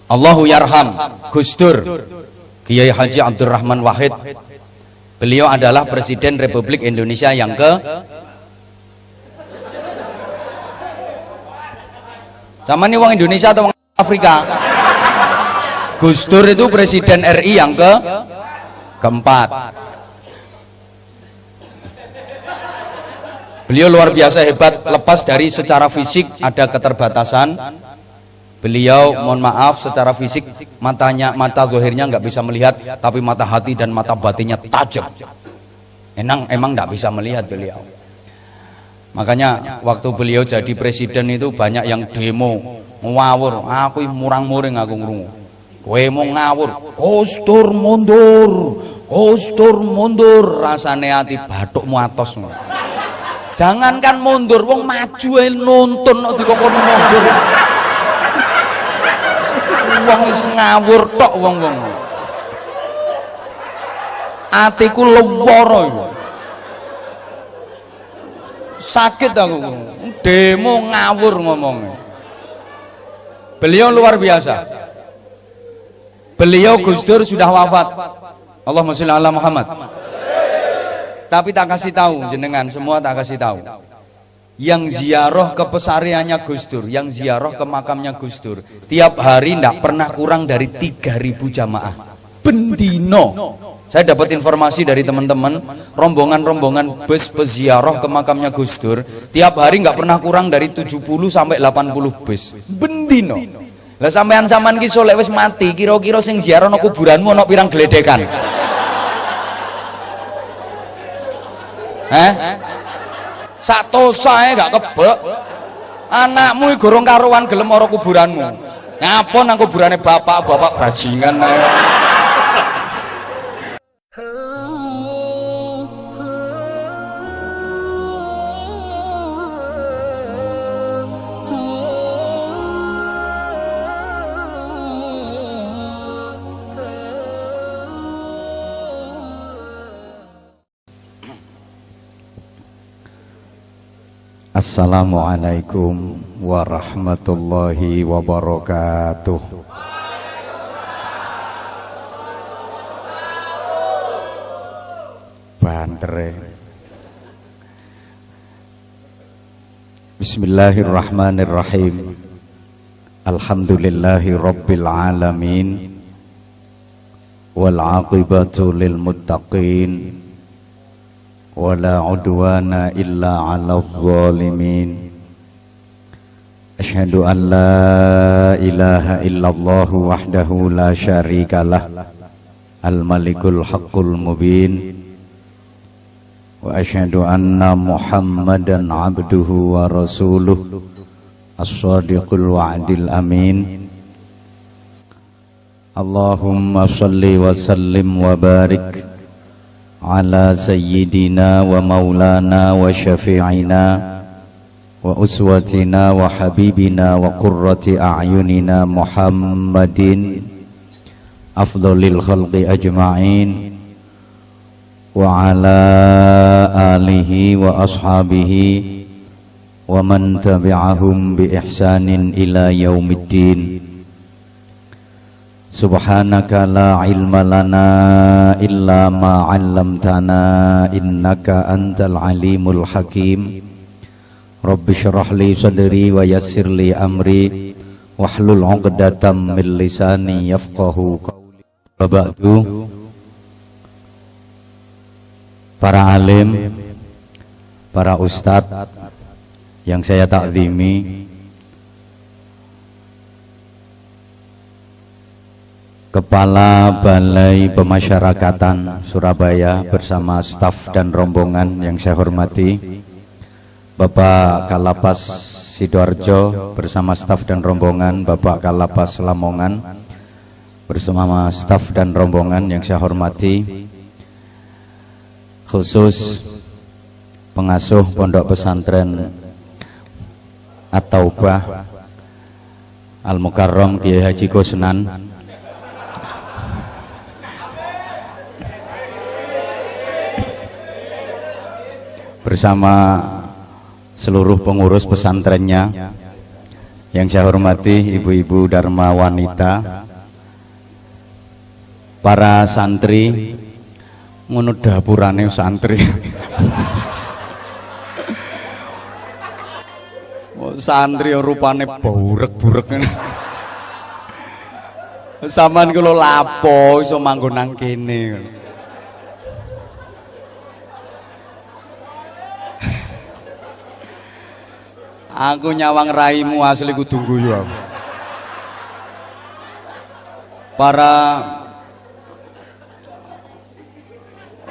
Allahu yarham Gus Dur Kiai Haji Abdurrahman Wahid. Beliau adalah Presiden Republik Indonesia yang ke sama ini wong Indonesia atau wong Afrika? Gus Dur itu Presiden RI yang keempat. Beliau luar biasa hebat, lepas dari secara fisik ada keterbatasan. Beliau mohon maaf secara fisik matanya, mata zahirnya nggak bisa melihat, tapi mata hati dan mata batinnya tajam. Emang nggak bisa melihat beliau. Makanya waktu beliau jadi presiden itu banyak yang demo ngawur. Aku murang-muring aku ngrungu. Kowe mau ngawur, Gus Dur mundur, Gus Dur mundur, rasane ati bathukmu atos. Jangankan mundur, wong maju ae nuntun kok dikon mundur. Wong wis ngawur tok wong-wong. Atiku lara iki. Sakit aku. Demo ngawur ngomongnya. Beliau luar biasa. Beliau Gus Dur sudah wafat. Allahumma sholli ala Muhammad. Tapi tak kasih tahu jenengan semua, tak kasih tahu. Yang ziarah ke pesariannya Gus Dur, yang ziarah ke makamnya Gus Dur, tiap hari tidak pernah kurang dari 3.000 jamaah bendino. Saya dapat informasi dari teman-teman, rombongan-rombongan bus peziarah ke makamnya Gus Dur tiap hari nggak pernah kurang dari 70 sampai 80 bus bendino. Lah sampean-sampean ki solek wis mati, kira-kira sing ziarah nang kuburanmu ana pirang gledekan? Satu saya gak kebek. Anakmu gorong karuan gelem ora kuburanmu. Ngapa nang kuburane bapak bajingan ae. Assalamualaikum warahmatullahi wabarakatuh. Bantere. Bismillahirrahmanirrahim. Alhamdulillahi rabbil alamin. Wal aqibatu lil muttaqin. Wala udwana illa 'alal zalimin. Asyhadu an la ilaha illallah wahdahu la syarikalah al-malikul haqqul mubin. Wa asyhadu anna Muhammadan 'abduhu wa rasuluh as-shadiqul wa'dil amin. Allahumma shalli wa sallim wa barik ala sayyidina wa maulana wa syafi'ina wa uswatina wa habibina wa qurrati a'yunina Muhammadin afdhalil khalqi ajma'in wa ala alihi wa ashabihi wa man tabi'ahum bi ihsanin ila yaumiddin. Subhanaka la ilma lana illa ma 'allamtana innaka antal alimul hakim. Rabbi shrah li sadri wa yassir li amri wahlul 'uqdatam min lisani yafqahu qawli. Wa ba'du. Para alim, para ustadz yang saya takzimi, Kepala Balai Pemasyarakatan Surabaya bersama staf dan rombongan yang saya hormati, Bapak Kalapas Sidoarjo bersama staf dan rombongan, Bapak Kalapas Lamongan bersama staf dan rombongan yang saya hormati, khusus pengasuh Pondok Pesantren At-Taubah Al-Mukarram Kiai Haji Kusnan, bersama seluruh pengurus pesantrennya Yang saya hormati ibu-ibu Dharma wanita, para santri, ngono dapurane santri. Santri rupane burek-burek ngene. Saman kula lapo iso manggon nang kene. Aku nyawang raimu asli kudu guyu aku. Para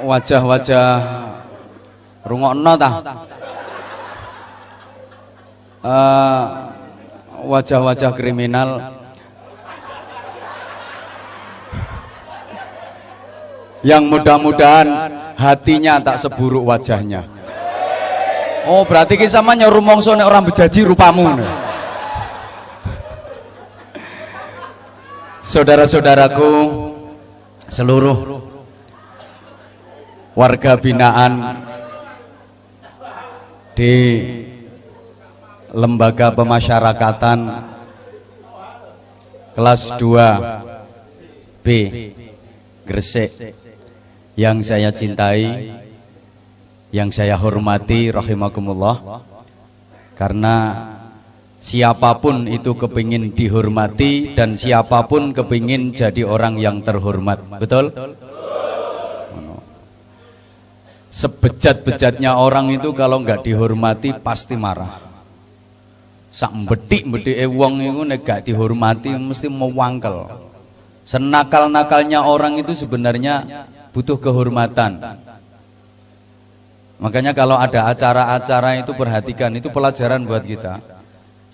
wajah-wajah rungokno ta? Wajah-wajah kriminal yang mudah-mudahan hatinya tak seburuk wajahnya. Oh, berarti ki samanya rumangsa nek orang bejaji rupamu. Saudara-saudaraku seluruh warga binaan di lembaga pemasyarakatan kelas 2B Gresik yang saya cintai, yang saya hormati rahimakumullah, karena siapapun itu kepingin dihormati dan siapapun kepingin jadi orang yang terhormat, betul? Sebejat-bejatnya orang itu kalau nggak dihormati pasti marah. Sak bedik-bedik wong itu nek gak dihormati mesti mau wangkel. Senakal-nakalnya orang itu sebenarnya butuh kehormatan. Makanya kalau ada acara-acara itu perhatikan, itu pelajaran buat kita.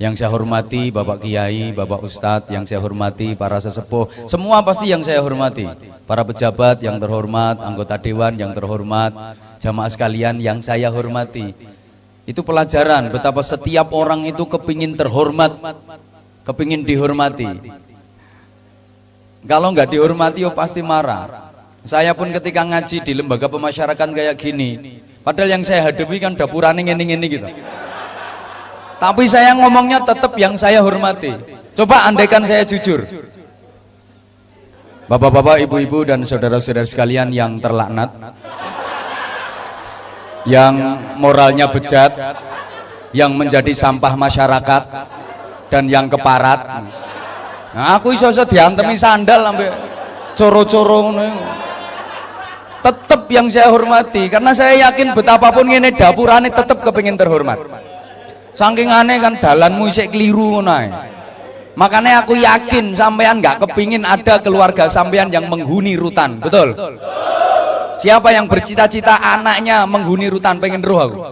Yang saya hormati Bapak Kiai, Bapak Ustadz, yang saya hormati para sesepuh, semua pasti yang saya hormati. Para pejabat yang terhormat, anggota dewan yang terhormat, jamaah sekalian yang saya hormati. Itu pelajaran betapa setiap orang itu kepingin terhormat, kepingin dihormati. Kalau nggak dihormati, oh pasti marah. Saya pun ketika ngaji di lembaga pemasyarakatan kayak gini, padahal yang saya hadapi kan dapurane ngene-ngene gitu. Tapi saya ngomongnya tetap yang saya hormati. Coba andaikan saya jujur. Bapak-bapak, ibu-ibu dan saudara-saudara sekalian yang terlaknat, yang moralnya bejat, yang menjadi sampah masyarakat, dan yang keparat. Nah, aku iso diantemi sandal sampai coro-coro ngono. Tetap yang saya hormati, karena saya yakin betapapun ngene dapurane tetap kepengin terhormat. Saking aneh kan dalanmu isih keliru ngono ae. Makanya aku yakin sampean nggak kepingin ada keluarga sampean yang menghuni rutan, betul? Siapa yang bercita-cita anaknya menghuni rutan, pengen roh aku.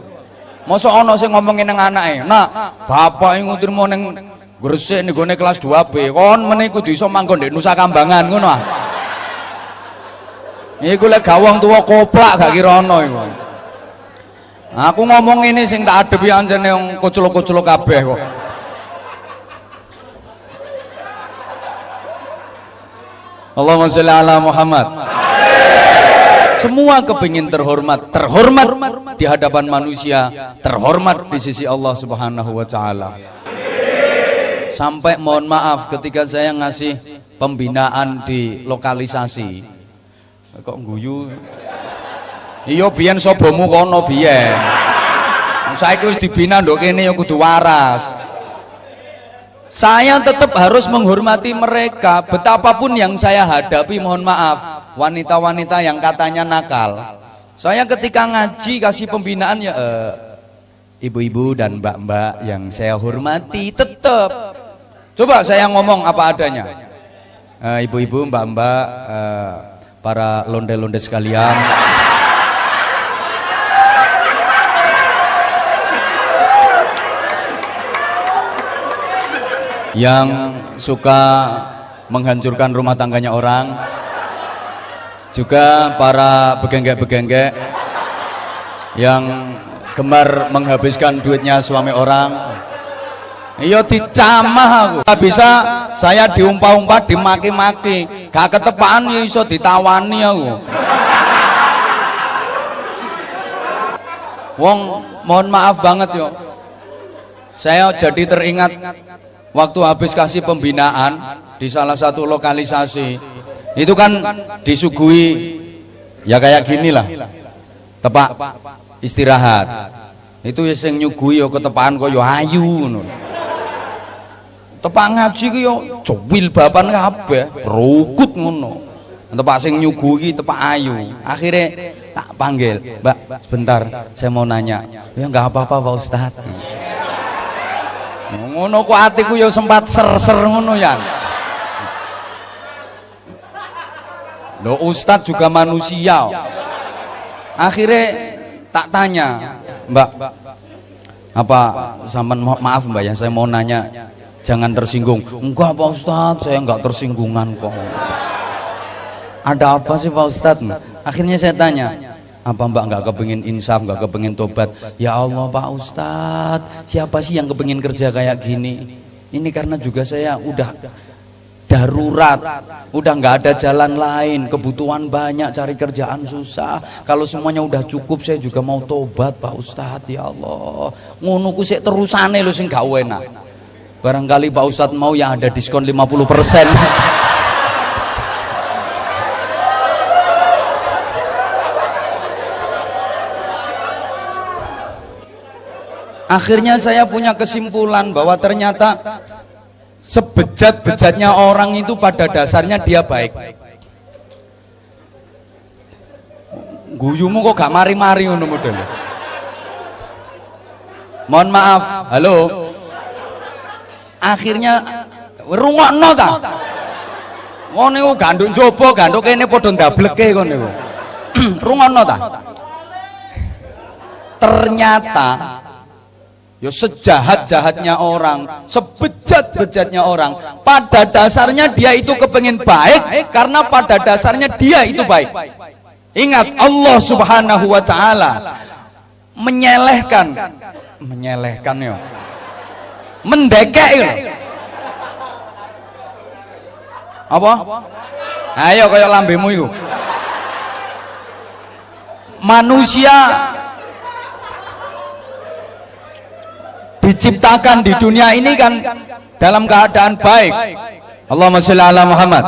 Mosok ono sing ngomongin nang anake, "Nak, bapak iku trimo ning Gresik ning gone kelas 2B, kon meneh kudu iso manggon ndek Nusa Kambangan ngono ah." Iku lek gawang tuwa koplak gak kira ono iku. Aku ngomong ini sing tak adepi anjene wong kuculuk-kuculuk kabeh kok. Allahumma sholli ala Muhammad. Semua kepingin terhormat, terhormat di hadapan manusia, terhormat di sisi Allah Subhanahu wa taala. Sampai mohon maaf ketika saya ngasih pembinaan di lokalisasi. Kok guyu? Iya biyen sobomu kono biyen. Saiki wis dibina nduk kene ya kudu waras. Saya tetap harus menghormati mereka betapapun yang saya hadapi, mohon maaf. Wanita-wanita yang katanya nakal, saya ketika ngaji kasih pembinaan ya ibu-ibu dan mbak-mbak yang saya hormati, tetap coba saya ngomong apa adanya. Ibu-ibu, mbak-mbak, para londe-londe sekalian, yang suka menghancurkan rumah tangganya orang, juga para begenggek-begenggek yang gemar menghabiskan duitnya suami orang. Iya dicamah aku. Gak bisa saya diumpah-umpah, dimaki-maki, gak ketepaan ya iso ditawani aku. Wong mohon maaf banget yo. Saya jadi teringat waktu habis kasih pembinaan di salah satu lokalisasi itu kan disuguhi ya kayak gini lah, tepak istirahat. Itu ya sing nyuguhi yo ketepaan kok yo ayu ngono. Tepak ngaji ku yo jowil bapan kabeh, rukut ngono. Tepak sing nyuguhi tepak ayu. Akhirnya tak panggil, "Mbak, sebentar, saya mau nanya." "Ya enggak apa-apa, Pak Ustaz." Ngono kok atiku yo sempat ser-ser ngono ya. Loh, Ustadz juga manusia. Akhirnya tak tanya, "Mbak, apa sampean maaf Mbak ya, saya mau nanya, jangan tersinggung." "Enggak Pak Ustadz, saya enggak tersinggungan kok." "Ada apa sih Pak Ustadz?" Akhirnya saya tanya, "Apa Mbak enggak kepengin insaf, enggak kepengin tobat?" "Ya Allah Pak Ustadz, siapa sih yang kepengin kerja kayak gini? Ini karena juga saya udah darurat, udah nggak ada jalan lain, kebutuhan banyak, cari kerjaan susah. Kalau semuanya udah cukup, saya juga mau tobat Pak Ustadz. Ya Allah, ngono ku sik terusane lho sing gak enak. Barangkali Pak Ustadz mau yang ada diskon 50%." Akhirnya saya punya kesimpulan bahwa ternyata sebejat-bejatnya orang itu pada dasarnya dia baik. Guyumu kok gak mari-mari ngono model. Mohon maaf, halo. Akhirnya rungokno ta. Ngono niku ganduk njaba, ganduk kene padha ndableke kono niku. Rungokno ta. Ternyata yo sejahat-jahatnya orang, sebejat-bejatnya orang, pada dasarnya dia itu kepengen baik karena pada dasarnya dia itu baik. Ingat, Allah Subhanahu wa taala menyelehkan yo. Mendekek yo. Apa? Ayo kaya lambemu iku. Manusia diciptakan di dunia ini kan dalam keadaan baik. Allahumma sholli ala Muhammad.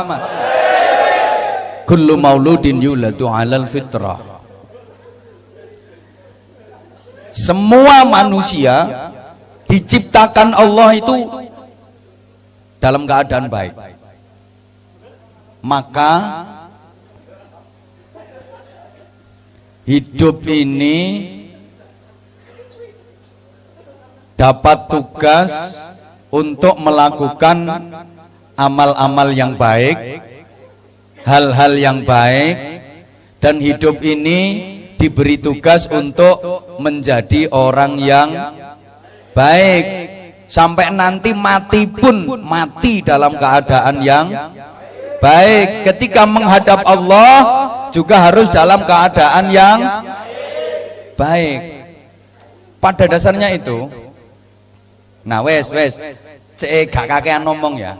Kullu mauludin yuladu 'alal fitrah. Semua manusia diciptakan Allah itu dalam keadaan baik. Maka hidup ini dapat tugas untuk melakukan amal-amal yang baik, hal-hal yang baik, dan hidup ini diberi tugas untuk menjadi orang yang baik sampai nanti mati pun mati dalam keadaan yang baik. Ketika menghadap Allah juga harus dalam keadaan yang baik. Pada dasarnya itu. Nah wes gak kakean ngomong ya.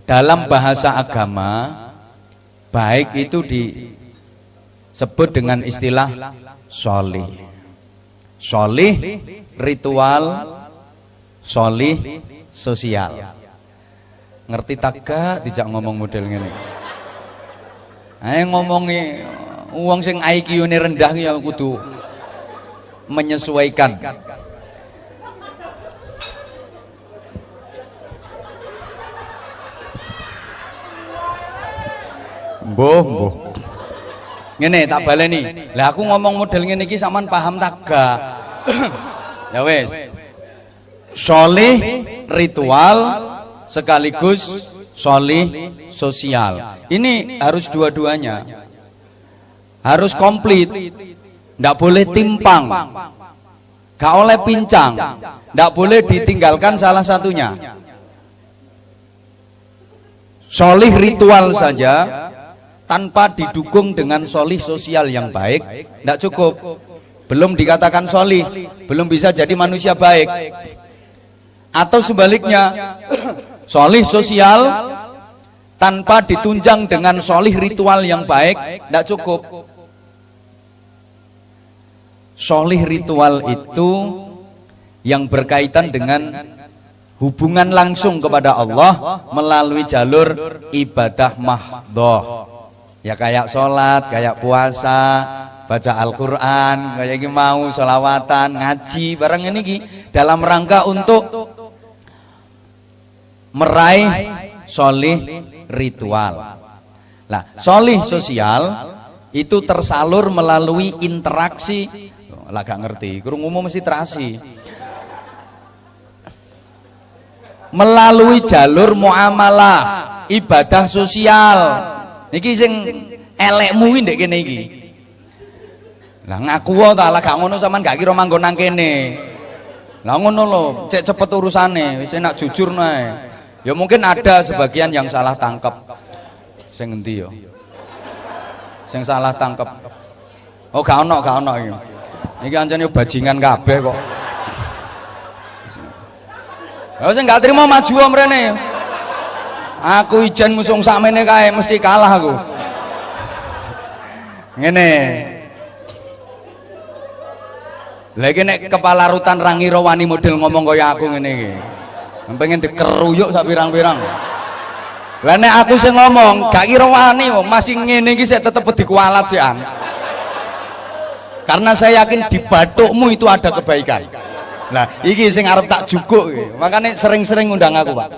Dalam bahasa agama baik itu disebut dengan istilah sholih. Sholih ritual, sholih sosial. Ngerti tak gak dijak ngomong model ngene. Ayo ngomongi wong sing IQ-ne rendah ya kudu menyesuaikan. Mbuh. Ngene tak baleni. Lah aku ngomong model ngene iki sampean paham tak gak? Ya wes. Sholih ritual sekaligus sholih sosial. Ini harus dua-duanya. Harus komplit. Ndak boleh timpang. Gak oleh pincang. Ndak boleh ditinggalkan salah satunya. Sholih ritual saja tanpa didukung dengan sholih sosial yang baik tidak cukup, belum dikatakan sholih, belum bisa jadi manusia baik. Atau sebaliknya, sholih sosial tanpa ditunjang dengan sholih ritual yang baik tidak cukup. Sholih ritual itu yang berkaitan dengan hubungan langsung kepada Allah melalui jalur ibadah mahdhah. Ya kayak sholat, kayak puasa, baca Al-Quran, kayak gini mau sholawatan, ngaji, barang ini dalam rangka untuk meraih sholih ritual. Nah, sholih sosial itu tersalur melalui interaksi. Lah gak ngerti, krungumu mesti terasi. Melalui jalur muamalah, ibadah sosial. Niki sing elekmu iki ndek kene iki. Lah ngaku ta lah gak ngono sampean gak kira manggon nang kene. Lah ngono lho, cek cepet urusane, wis enak jujur nae. Ya mungkin ada sebagian yang salah tangkep. Sing endi ya? Sing salah tangkep. Oh gak ono iki. Iki ancene bajingan kabeh kok. Lah sing gak trimo maju mrene. Aku ijen musung sakmene kae mesti kalah aku. Ngene. Lagi nek kepala rutan rangira wani model ngomong kaya aku ngene iki. Pengen dikeruyuk sak pirang-pirang. Lah nek aku sing ngomong gak kira wani kok masih ngene iki sik tetep dikualat sian. Karena saya yakin di bathukmu itu ada kebaikan. Nah, iki sing arep tak jukuk iki. Makane sering-sering ngundang aku, Pak.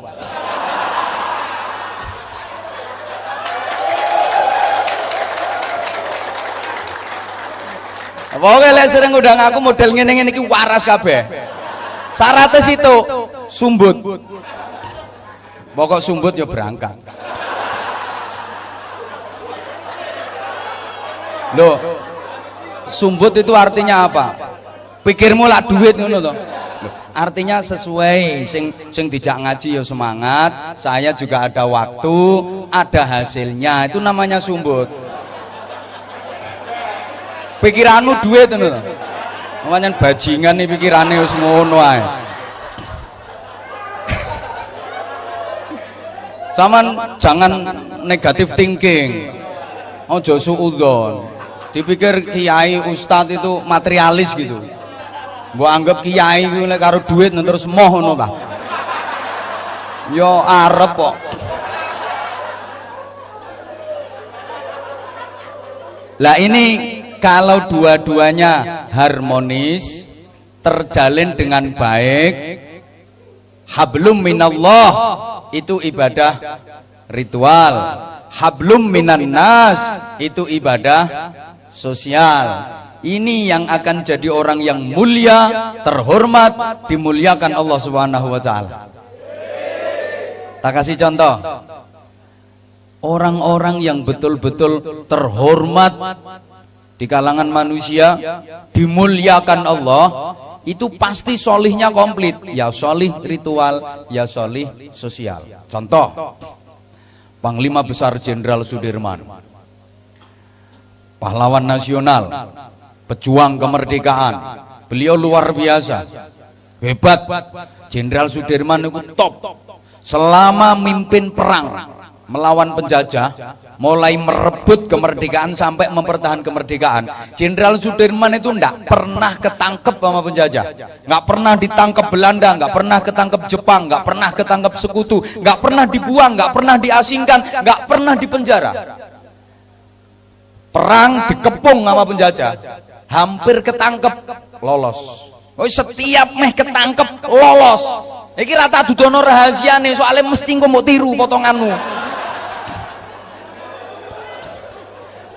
Pokoknya lek sering ngundang aku model ngene-ngene iki waras kabeh. Syaratnya situ sumbut. Pokok sumbut ya berangkat. Loh, sumbut itu artinya apa? Pikirmu lah duit ngono to. Artinya sesuai sing dijak ngaji ya semangat, saya juga ada waktu, ada hasilnya. Itu namanya sumbut. Pikiranmu duit ngono to. Namanya bajingan nih pikirannya wis ngono ae. Saman jangan negatif thinking. Ojo suudzon. Dipikir kiai ustadz itu materialis gitu. Mbok anggap kiai ku nek karo duit terus moh ngono ta. Yo arep kok. Lah ini kalau dua-duanya harmonis, terjalin dengan baik, hablum minallah itu ibadah ritual, hablum minan nas itu ibadah sosial. Ini yang akan jadi orang yang mulia, terhormat, dimuliakan Allah Subhanahu wa taala. Tak kasih contoh. Orang-orang yang betul-betul terhormat di kalangan manusia, dimuliakan Allah, itu pasti solihnya komplit. Ya solih ritual, ya solih sosial. Contoh, Panglima Besar Jenderal Sudirman, pahlawan nasional, pejuang kemerdekaan. Beliau luar biasa, hebat. Jenderal Sudirman itu top. Selama mimpin perang melawan penjajah, mulai merebut kemerdekaan sampai mempertahankan kemerdekaan, Jenderal Sudirman itu enggak pernah ketangkep sama penjajah, enggak pernah ditangkap Belanda, enggak pernah ketangkep Jepang, enggak pernah ketangkep sekutu, enggak pernah dibuang, enggak pernah diasingkan, enggak pernah dipenjara. Perang dikepung sama penjajah, hampir ketangkep, lolos. Oh, setiap meh ketangkep lolos. Iki rata dudono rahasiane, soalnya mesti engko mbok tiru potonganmu.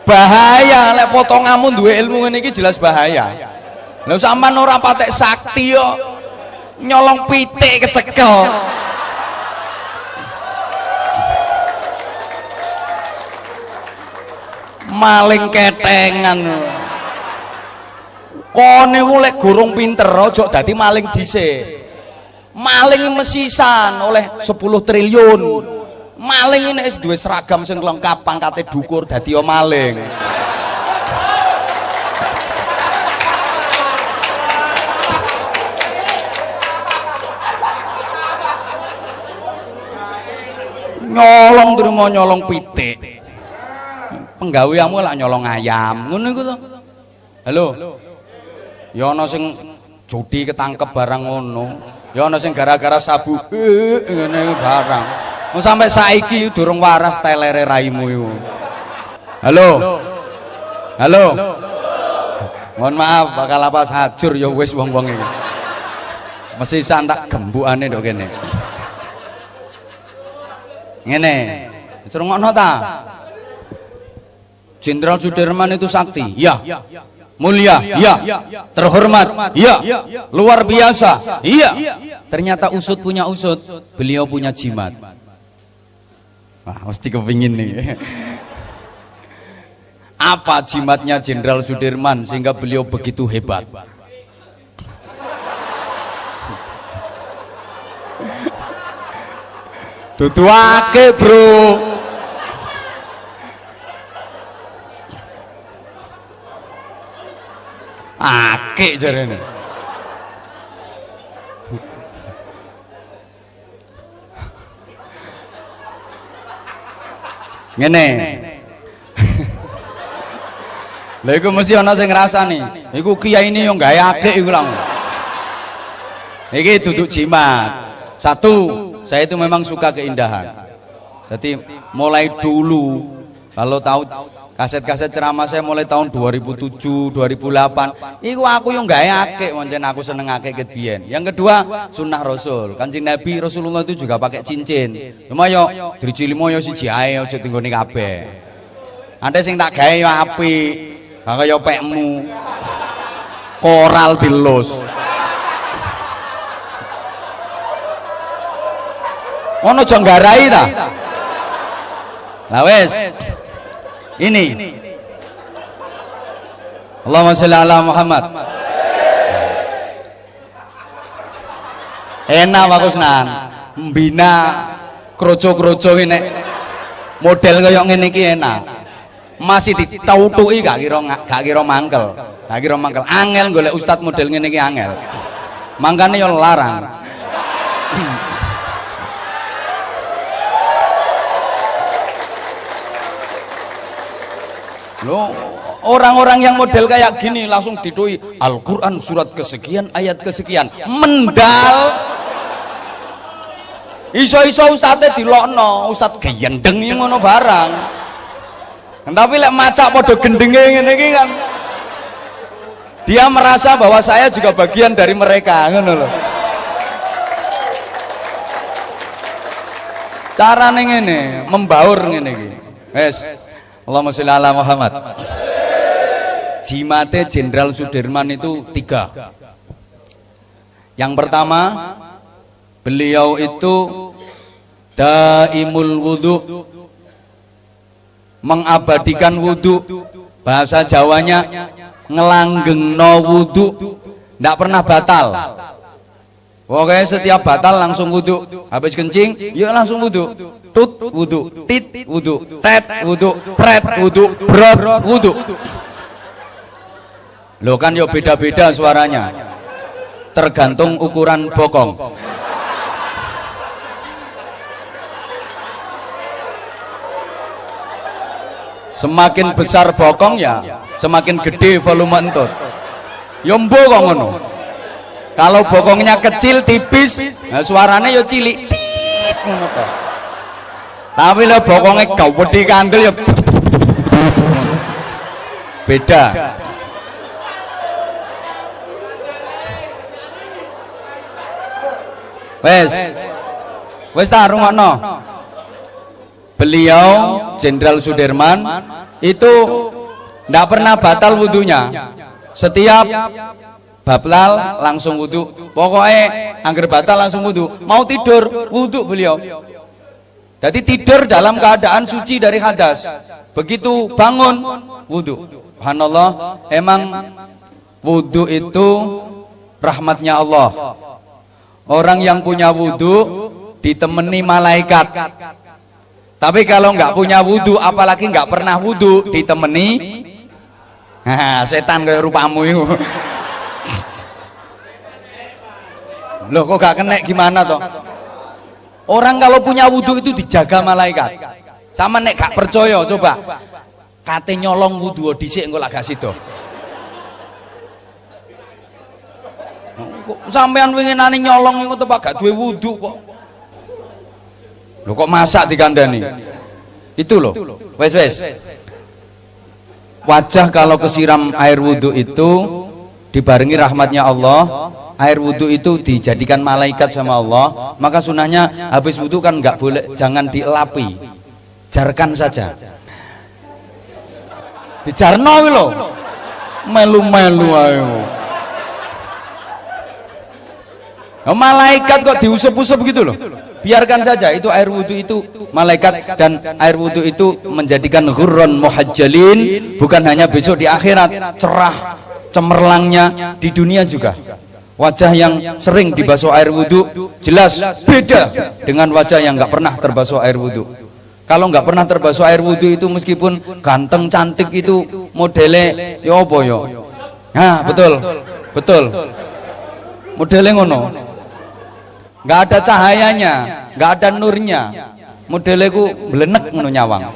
Bahaya lek potonganmu duwe ilmu ngene iki jelas bahaya. Lha sampean ora patek sakti yo nyolong pitik kecekel. Maling ketengan. Kone ku lek gorong pinter aja dadi maling dhisik. Maling mesisan oleh 10 triliun. Maling ini duwe seragam sing lengkap, pangkate dukur dadi maling. Nyolong terima nyolong pitik. Penggaweanmu lah nyolong ayam. Ngono iku to. Halo. Ya ana sing judi ketangkep barang ngono. Ya ana sing gara-gara sabu ngene barang. Wong sampai saiki durung waras telere raimu iku. Halo. Halo. Mohon maaf bakal apa hajur ya wis wong-wong iki. Mesti santak gembukane ndok kene. Ngene. Wis rungokno ta? Jenderal Sudirman itu sakti. Iya. Mulia, iya. Terhormat, iya. Luar biasa, iya. Ternyata usut punya usut, beliau punya jimat. Wah, mesti kepingin nih. Apa jimatnya Jenderal Sudirman sehingga beliau begitu hebat? Tutuake, bro. Akeh jarene. Ngene. Lha iku mesti ana sing ngrasani. Iku kiai ini yo gawe akeh iku lang. Iki duduk jimat. Satu, saya itu memang suka keindahan. Jadi mulai dulu kalau tahu kaset-kaset ceramah saya mulai tahun 2007, 2008. Iku aku yang gawe akeh, pancen aku seneng akeh ket biyen. Yang kedua, sunnah Rasul. Kanjeng Nabi Rasulullah itu juga pakai cincin. Cuma yo driji limo yo siji ae aja tinggone kabeh. Ante sing tak gawe yo apik. Kaya pekmu. Koral dilus. Ono aja nggarai ta? Lah wis. Ini Allahumma sholli ala Muhammad. Enak Pak Kusnan mbina kroco-kroco ini model kaya ngene iki enak. Masih ditautuki gak kira mangkel. Gak kira mangkel. Angel golek ustad model ngene iki angel. Mangkane yo larang. Loh, orang-orang yang model kayak gini langsung didoi Al-Quran surat kesekian ayat kesekian mendal iso-iso ustadnya dilokno ustad gendeng yang ngono barang. Tapi lek macak podo gendenge ngene iki kan dia merasa bahwa saya juga bagian dari mereka ngono lho. Carane ngene membaur ngene iki. Wes Allahumma sholli ala Muhammad. Jimate Jenderal Sudirman itu 3. Yang pertama, beliau itu daimul wudu, mengabadikan wudu. Bahasa Jawanya ngelanggengno wudu, tidak pernah batal. Pokoknya setiap batal langsung wudu. Habis kencing, ya langsung wudu. Tut wudu, tit wudu, tet wudu, pret wudu, brot wudu. Loh kan yo beda-beda suaranya. Tergantung ukuran bokong. Semakin besar bokong ya, semakin gede volume entut. Yo mbo kok ngono. Kalau bokongnya kecil tipis, nah suaranya yo cilik. Tit ngono kok. Tapi lah bokongnya gawedi kandel ya beda. Wes ta rungokno. Beliau Jenderal Sudirman itu tidak pernah batal wudunya. Setiap bablal langsung wudu. Pokoknya angger batal langsung wudu. Mau tidur wudu beliau. Jadi tidur dalam keadaan suci dari hadas. Begitu bangun wudu. Subhanallah, emang wudu itu rahmatnya Allah. Orang yang punya wudu ditemani malaikat. Tapi kalau nggak punya wudu, apalagi nggak pernah wudu, ditemani setan kayak rupamu itu. Loh kok gak kena gimana toh? Orang kalau punya wudu itu dijaga malaikat. Sama nek gak percaya coba kate nyolong wudu dhisik engko lak gak sida. Sampean winginane nyolong ngono tepak gak duwe wudu kok. Lho kok masak dikandani. Itu loh. Wes. Wajah kalau kesiram air wudu itu dibarengi rahmatnya Allah, air wudu itu dijadikan malaikat sama Allah. Maka sunahnya habis wudu kan nggak boleh, jangan dielapi, jarkan saja. Dijarno lho, melu-melu ayo. Nah, malaikat kok diusap-usap gitu loh. Biarkan saja, itu air wudu itu malaikat, dan air wudu itu menjadikan ghurran muhajjalin, bukan hanya besok di akhirat, cerah cemerlangnya di dunia juga. Wajah yang sering dibasuh air wudu jelas beda dengan wajah yang nggak pernah terbasuh air wudu. Kalau nggak pernah terbasuh air wudu itu meskipun ganteng cantik itu modelnya ya apa ya? Nah, betul. Modelnya ngono. Nggak ada cahayanya, nggak ada nurnya, modelnya ku belenek ngono nyawang.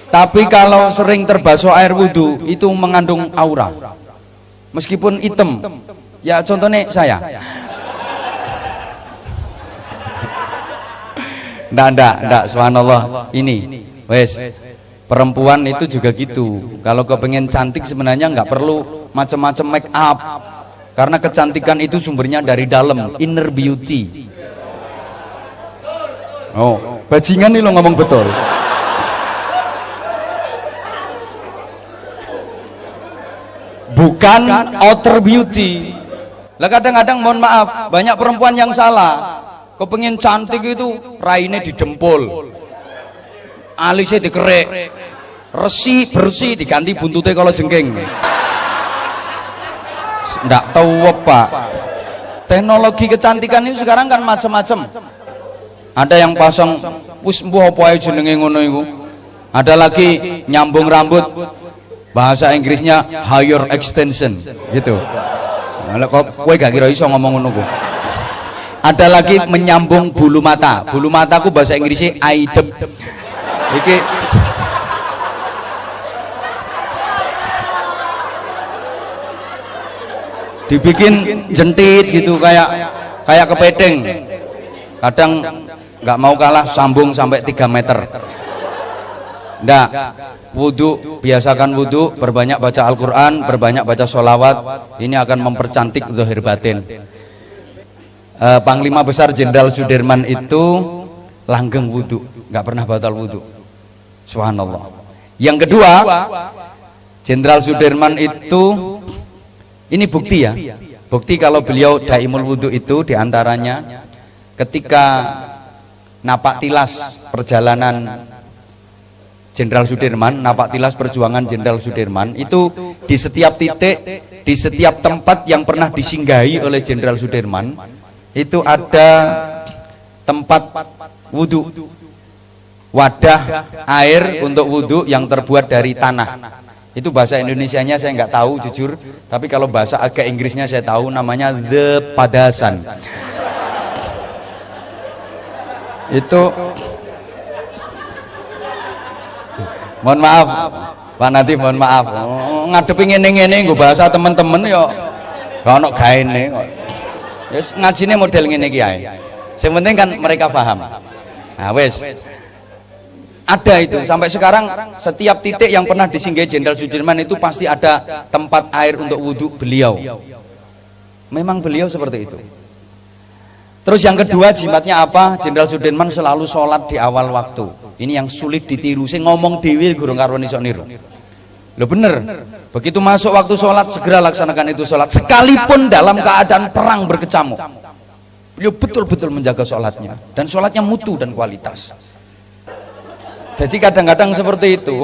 Tapi kalau sering terbasuh air wudhu itu mengandung aura, meskipun hitam. Ya contohnya saya. Ndak, subhanallah. Ini, wes, perempuan itu juga gitu. Kalau kepengen cantik sebenarnya nggak perlu macam-macam make up. Karena kecantikan itu sumbernya dari dalam, inner beauty. Oh, bajingan nih lo ngomong betul. Bukan outer beauty. Lah kadang-kadang mohon maaf, banyak perempuan yang salah. Kepengen cantik itu raine didempul, alisnya dikerek, resi bersih diganti buntutnya kalau jengking. Nggak tahu apa. Teknologi kecantikan itu sekarang kan macam-macam. Ada yang pasang wis mbuh apa ae jenenge ngono iku. Ada lagi nyambung rambut. Bahasa Inggrisnya higher extension gitu. Lah kok kowe gak kira iso ngomong ngono ku. Ada lagi menyambung bulu mata. Bulu mataku bahasa Inggrisnya aidep. Iki dibikin jentit gitu kayak kepiting. Kadang nggak mau kalah sambung sampai 3 meter. Nggak, wudu, biasakan wudu, berbanyak baca Al-Quran, berbanyak baca sholawat. Ini akan mempercantik zahir batin. Panglima Besar Jenderal Sudirman itu langgeng wudu, nggak pernah batal wudu. Subhanallah. Yang kedua, Jenderal Sudirman itu, ini bukti ya, bukti kalau beliau daimul wudu itu diantaranya ketika napak tilas perjalanan Jenderal Sudirman, napak tilas perjuangan Jenderal Sudirman itu di setiap titik, di setiap tempat yang pernah disinggahi oleh Jenderal Sudirman itu ada tempat wudu, wadah air untuk wudu yang terbuat dari tanah. Itu bahasa Indonesianya saya nggak tahu jujur, tapi kalau bahasa agak Inggrisnya saya tahu, namanya the padasan. Itu mohon maaf Pak Nadif, mohon maaf ngadepi ngene-ngene nggo bahasa teman-teman yo gak ono gaene kok. Ya ngajine model ngene iki ae. Sing penting kan mereka paham. Nah wes, ada itu sampai sekarang setiap titik yang pernah disinggahi Jenderal Sudirman itu pasti ada tempat air untuk wudhu beliau. Memang beliau seperti itu. Terus yang kedua jimatnya apa? Jenderal Sudirman selalu sholat di awal waktu. Ini yang sulit ditiru. Saya ngomong dewi gurung karwan iso niru. Loh bener. Begitu masuk waktu sholat segera laksanakan itu sholat. Sekalipun dalam keadaan perang berkecamuk. Beliau betul-betul menjaga sholatnya. Dan sholatnya mutu dan kualitas. Jadi kadang-kadang seperti itu.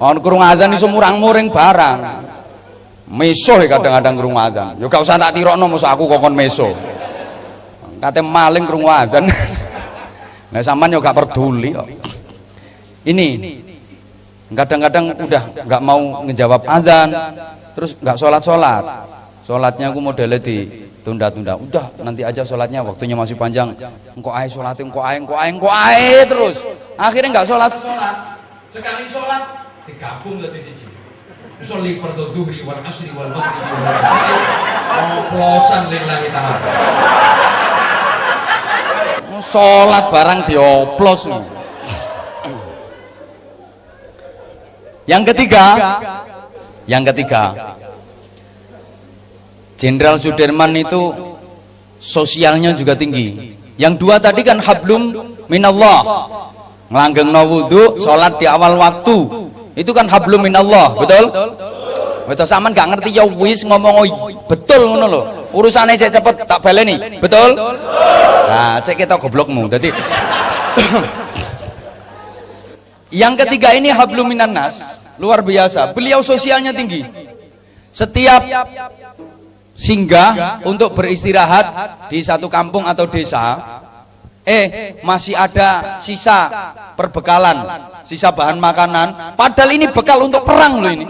Ono kurung adzan iso murang-muring barang. Meso kadang-kadang kurung adzan. Yo gak usah tak tirokno mosok aku kokon meso. Kate maling krungu adzan. Nah sampean yo gak peduli kok. Ini kadang-kadang udah nggak mau ngejawab adzan, terus nggak sholat. Sholatnya aku modelnya ditunda-tunda. Udah nanti aja sholatnya, waktunya masih panjang. Engko ae sholatnya, engko ae terus. Akhirnya nggak sholat. Sekali sholat digabung jadi siji. Sholli fardhu dhuhri wal asri wal maghribi wal isya'i oplosan lillahi ta'ala. Salat barang dioplos. Yang ketiga, Jenderal Sudirman itu sosialnya juga tinggi. Yang dua tadi kan hablum minallah, ngelanggengno wudu, sholat di awal waktu, itu kan hablum minallah, betul? Betul, sampean gak ngerti ya wis ngomong betul ngono lho. Urusane cek cepet tak baleni, betul? Nah, cek kita goblokmu. Jadi yang ketiga ini hablum minan nas, luar biasa. Beliau sosialnya tinggi. Setiap singgah untuk beristirahat di satu kampung atau desa, masih ada sisa perbekalan, sisa bahan makanan, padahal ini bekal untuk perang loh ini.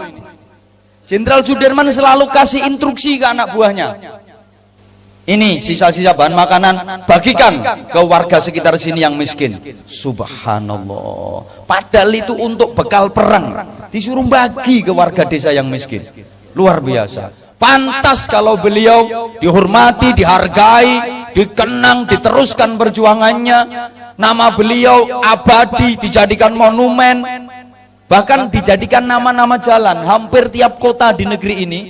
Jenderal Sudirman selalu kasih instruksi ke anak buahnya, ini sisa-sisa bahan makanan bagikan ke warga sekitar sini yang miskin. Subhanallah, padahal itu untuk bekal perang, disuruh bagi ke warga desa yang miskin. Luar biasa. Pantas kalau beliau dihormati, dihargai, dikenang, diteruskan perjuangannya. Nama beliau abadi, dijadikan monumen, bahkan dijadikan nama-nama jalan. Hampir tiap kota di negeri ini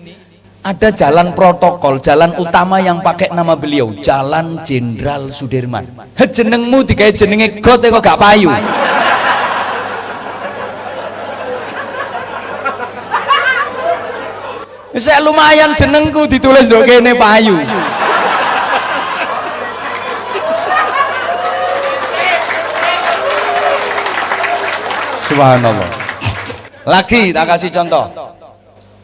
ada jalan protokol, jalan utama yang pakai nama beliau, Jalan Jenderal Sudirman. Jenengmu digawe jenenge got kok gak payu. Saya lumayan jenengku ditulis dok kene payu. Subhanallah. Lagi tak kasih contoh.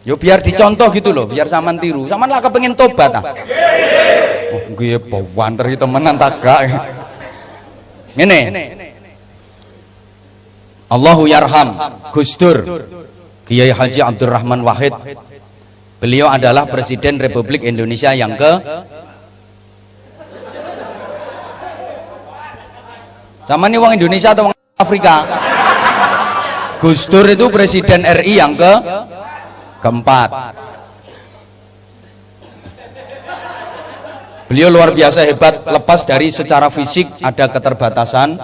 Yo biar dicontoh gitu loh, biar sampean tiru. Sampean lah kepengin tobat ah. Oh, nggih bawanter temenan tak gak. Ngene. Allahu yarham Gus Dur Kiai Haji Abdurrahman Wahid. Beliau adalah Presiden Republik Indonesia yang sama nih wong Indonesia atau wong Afrika? Gus Dur itu Presiden RI yang keempat. Beliau luar biasa hebat, lepas dari secara fisik ada keterbatasan.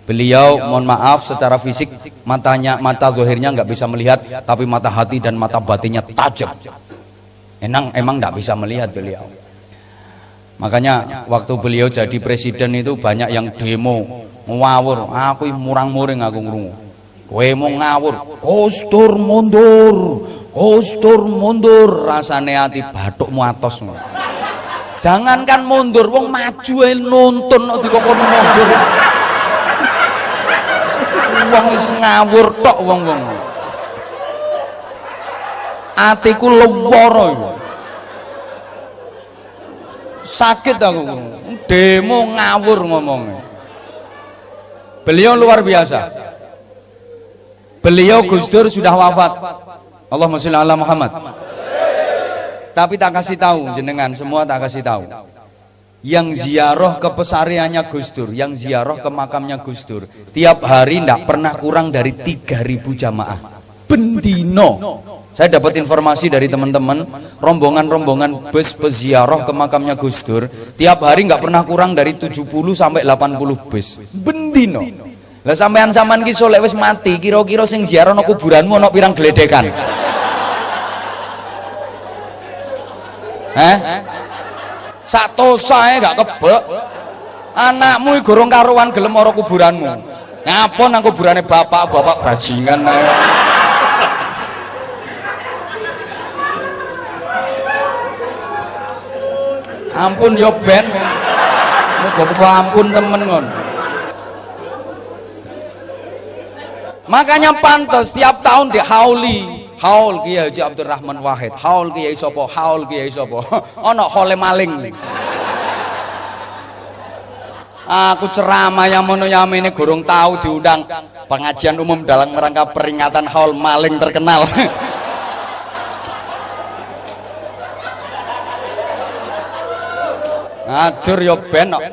Beliau mohon maaf secara fisik mata zahirnya nggak bisa melihat, tapi mata hati dan mata batinnya tajam. Emang nggak bisa melihat beliau. Makanya waktu beliau jadi presiden itu banyak yang demo ngawur. Aku murang-muring aku ngrungu. Kowe mau ngawur, Gus Dur mundur, Gus Dur mundur, rasane ati bathukmu atos. Jangankan mundur, wong maju ae nuntun kok dikongkon mundur. Wong wis ngawur tok wong-wong. Atiku lara iki. Sakit aku. Demo ngawur ngomongnya. Beliau luar biasa. Beliau Gus Dur sudah wafat. Allahumma sholli ala Muhammad. Tapi tak kasih tahu jenengan semua, tak kasih tahu. Yang ziarah ke pesariannya Gus Dur, yang ziarah ke makamnya Gus Dur, tiap hari tidak pernah kurang dari 3.000 jamaah bendino. Saya dapat informasi dari teman-teman, rombongan-rombongan bus peziarah ke makamnya Gus Dur tiap hari nggak pernah kurang dari 70 sampai 80 bus bendino. Lah sampean-sampean ki solek wis mati, kira-kira sing ziarah nang kuburanmu ana pirang gledekan? Satu saya gak kebek. Anakmu gorong karuan gelem ora kuburanmu. Ngapun nang kuburane bapak bajingan. Ampun yo ben. Muga ampun temen ngon. Makanya pantas tiap tahun dihauli. Haul Kiai Haji Abdurrahman Wahid, haul Kiai sapa, haul Kiai sapa. Ana hole maling. Aku ceramah yang mono yamene gorong tahu diundang pengajian umum dalam rangka peringatan haul maling terkenal. Ngajur yo ben kok.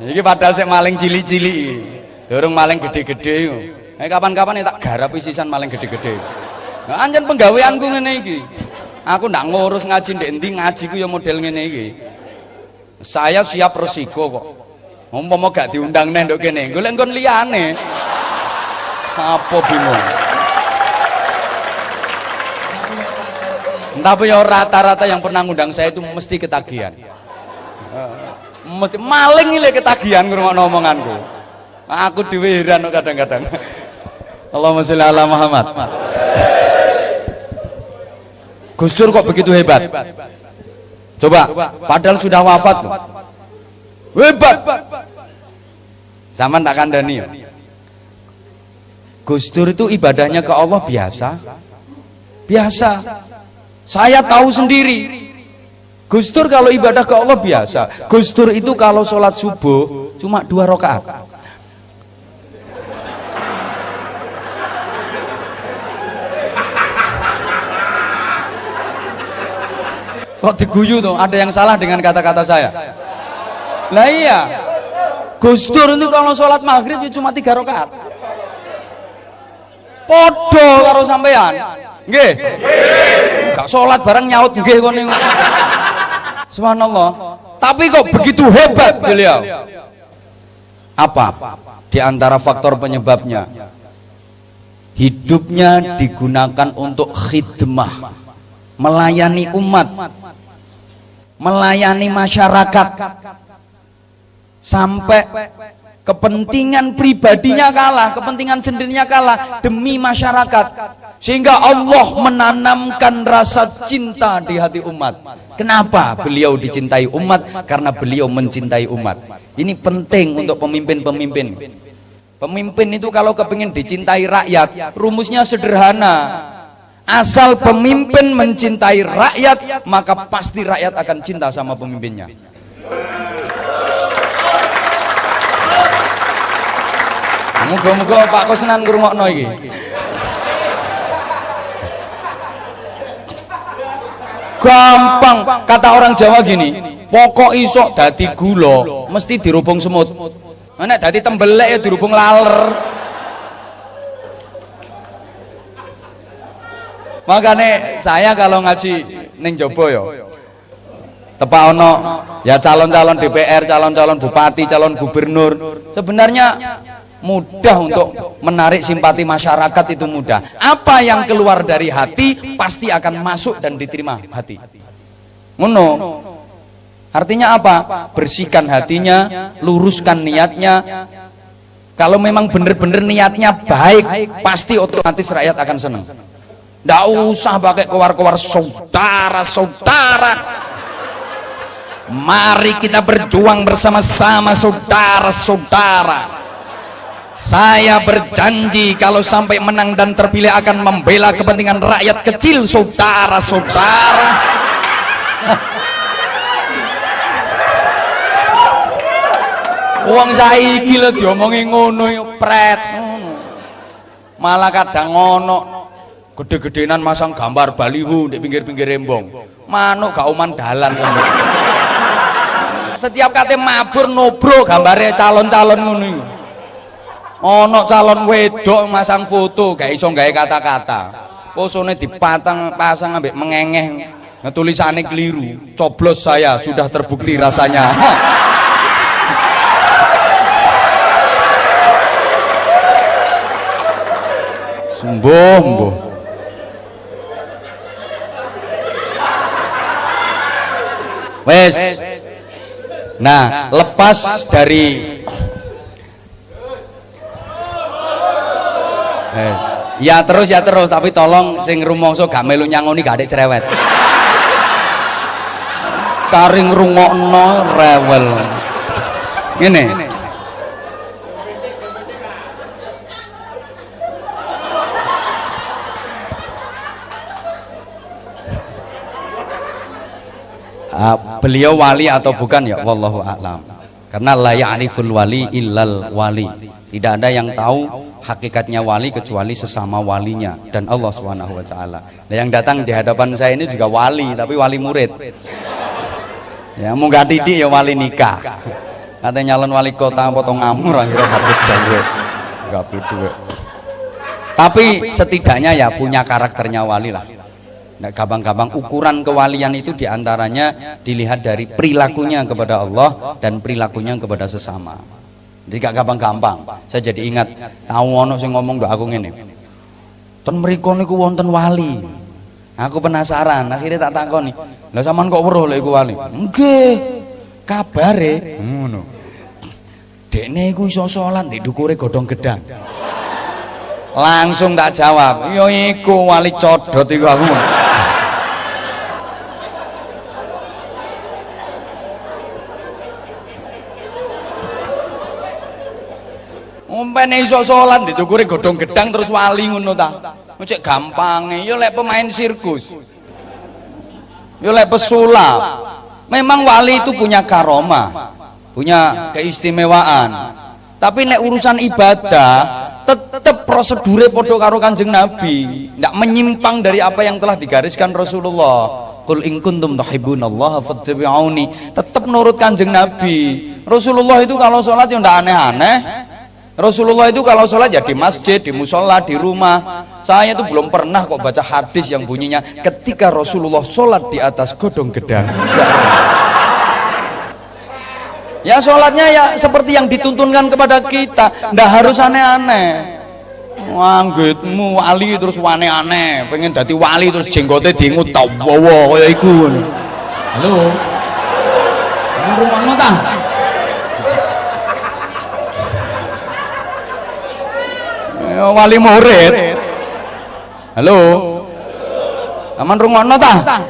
Iki padahal sik maling cili-cili. Durung maling gede-gede. Kapan-kapan tak garapi sisan maling gede-gede. Anjen penggaweanku ngene iki. Aku ndak ngurus ngaji ndek endi, ngajiku ya model ngene iki. Saya siap resiko kok. Umpama gak diundang neh nduk kene, golek nggon liyane. Apa bingung. Tapi ya rata-rata yang pernah ngundang saya itu mesti ketagihan. Mesti maling ile ketagihan ngrungokno omonganku. Aku dhewe heran kadang-kadang. Allahumma sholli ala Muhammad. Gus Dur kok begitu hebat? Coba, padahal sudah wafat loh. Hebat. Zaman tak kandani ya. Gus Dur itu ibadahnya ke Allah biasa. Biasa. Saya tahu sendiri. Gus Dur kalau ibadah ke Allah biasa. Gus Dur itu kalau sholat subuh cuma 2 rakaat. Kok diguyu tuh? Ada yang salah dengan kata-kata saya? Lah iya. Gus Dur itu kalau sholat maghrib ya cuma 3 rakaat. Podo karo sampean. Nggih. Gak sholat bareng nyaut nggih kene. Subhanallah. Tapi kok begitu hebat beliau? Apa? Di antara faktor penyebabnya, hidupnya digunakan untuk khidmah, melayani umat, melayani masyarakat, sampai kepentingan pribadinya kalah, kepentingan sendirinya kalah demi masyarakat, sehingga Allah menanamkan rasa cinta di hati umat. Kenapa beliau dicintai umat? Karena beliau mencintai umat. Ini penting untuk pemimpin-pemimpin. Pemimpin itu kalau kepingin dicintai rakyat, rumusnya sederhana. Asal pemimpin mencintai rakyat, maka pasti rakyat akan cinta sama pemimpinnya. Muga-muga Pak Kusnan ngrungokno iki. Gampang, kata orang Jawa gini, pokok isok dadi gula mesti dirubung semut. Nek dadi tembelek ya dirubung laler. Makanya saya kalau ngaji ning jaba ya tepak ono ya calon-calon DPR, calon-calon bupati, calon gubernur, sebenarnya mudah untuk menarik simpati masyarakat, itu mudah. Apa yang keluar dari hati pasti akan masuk dan diterima hati. Ngono. Artinya apa? Bersihkan hatinya, luruskan niatnya. Kalau memang benar-benar niatnya baik, pasti otomatis rakyat akan senang. Nggak usah pakai kewar-kewar saudara-saudara. Mari kita berjuang bersama-sama saudara-saudara. Saya berjanji kalau sampai menang dan terpilih akan membela kepentingan rakyat kecil saudara-saudara. Wong saiki lho diomongi ngono pret. Malah kadang ngono gede-gedenan masang gambar baliho di pinggir-pinggir rembong. Manuk gak uman dalan. Setiap kate mabur nobro gambare calon-calon ngono iku. Ono calon wedok masang foto gak iso gawe kata-kata, posone dipasang ambek mengengeh, tulisannya keliru, coblos saya sudah terbukti rasanya. Sembuh. Wes. Nah, lepas dari ya terus, tapi tolong sing rumangsa gak melu nyangoni gak ada cerewet. Karing rungokno rewel. Ngene. Beliau wali atau bukan ya wallahu a'lam. Karena la ya'riful wali illal wali. Tidak ada yang tahu hakikatnya wali kecuali sesama walinya dan Allah Subhanahu wa taala. Nah, yang datang di hadapan saya ini juga wali, tapi wali murid. Ya, munggah tidik ya wali nikah. Katanya nyalon wali kota potong ngamur akhirnya gabut duit. Tapi setidaknya ya punya karakternya wali lah. Nggak gampang-gampang. Ukuran kewalian itu diantaranya dilihat dari perilakunya kepada Allah dan perilakunya kepada sesama. Jadi gak gampang-gampang. Saya jadi ingat tahu ono sing ngomong do aku ngene. Ten mriku niku wonten wali. Aku penasaran, akhirnya tak takoni. Lah sampean kok weruh lek iku wali? Nggih. Kabare ngono. Dekne iku iso salat ndek dukure godhong gedang. Langsung tak jawab, ya iku wali codot iku aku. Umpene iso salat didukure godhong gedang terus wali ngono ta. Cek gampange ya lek pemain sirkus. Ya lek pesulap. Memang wali itu punya karomah, punya keistimewaan. Tapi nek urusan ibadah tetap prosedure padha karo Kanjeng Nabi, enggak menyimpang dari apa yang telah digariskan Rasulullah. Qul in kuntum tuhibbunallaha fattabi'uni. Tetap nurut Kanjeng Nabi. Rasulullah itu kalau sholat ya ndak aneh-aneh. Rasulullah itu kalau sholat ya di masjid, di musola, di rumah. Saya itu belum pernah kok baca hadis yang bunyinya ketika Rasulullah sholat di atas godong gedang. Ya sholatnya ya seperti yang dituntunkan kepada kita, ndak harus aneh-aneh. Wanggitmu wali terus aneh-aneh, pengen dadi wali terus jenggote diingut tau wawa kaya iku. Halo. Rumahmu ta? Wali murid. Halo. Aman rungokno ta?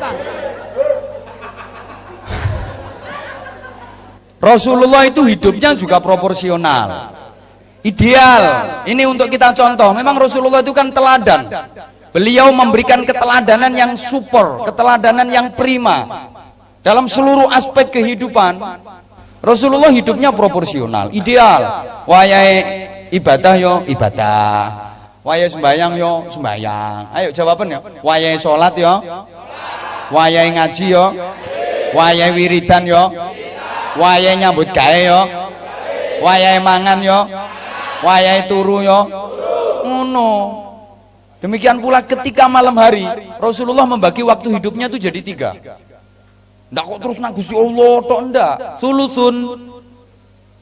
Rasulullah itu hidupnya juga proporsional, ideal. Ini untuk kita contoh. Memang Rasulullah itu kan teladan. Beliau memberikan keteladanan yang super, keteladanan yang prima dalam seluruh aspek kehidupan. Rasulullah hidupnya proporsional, ideal. Wayahe ibadah yo ibadah, wayahe sembayang yo sembayang. Ayo jawaban yo. Wayahe salat yo, wayahe ngaji yo, wayahe wiridan yo, wayahe nyambut gawe yo, wayahe mangan yo, wayahe turu yo. Ngono. Demikian pula ketika malam hari Rasulullah membagi waktu hidupnya itu jadi 3. Ndak kok terus nang Gusti Allah tok, ndak. Sulusun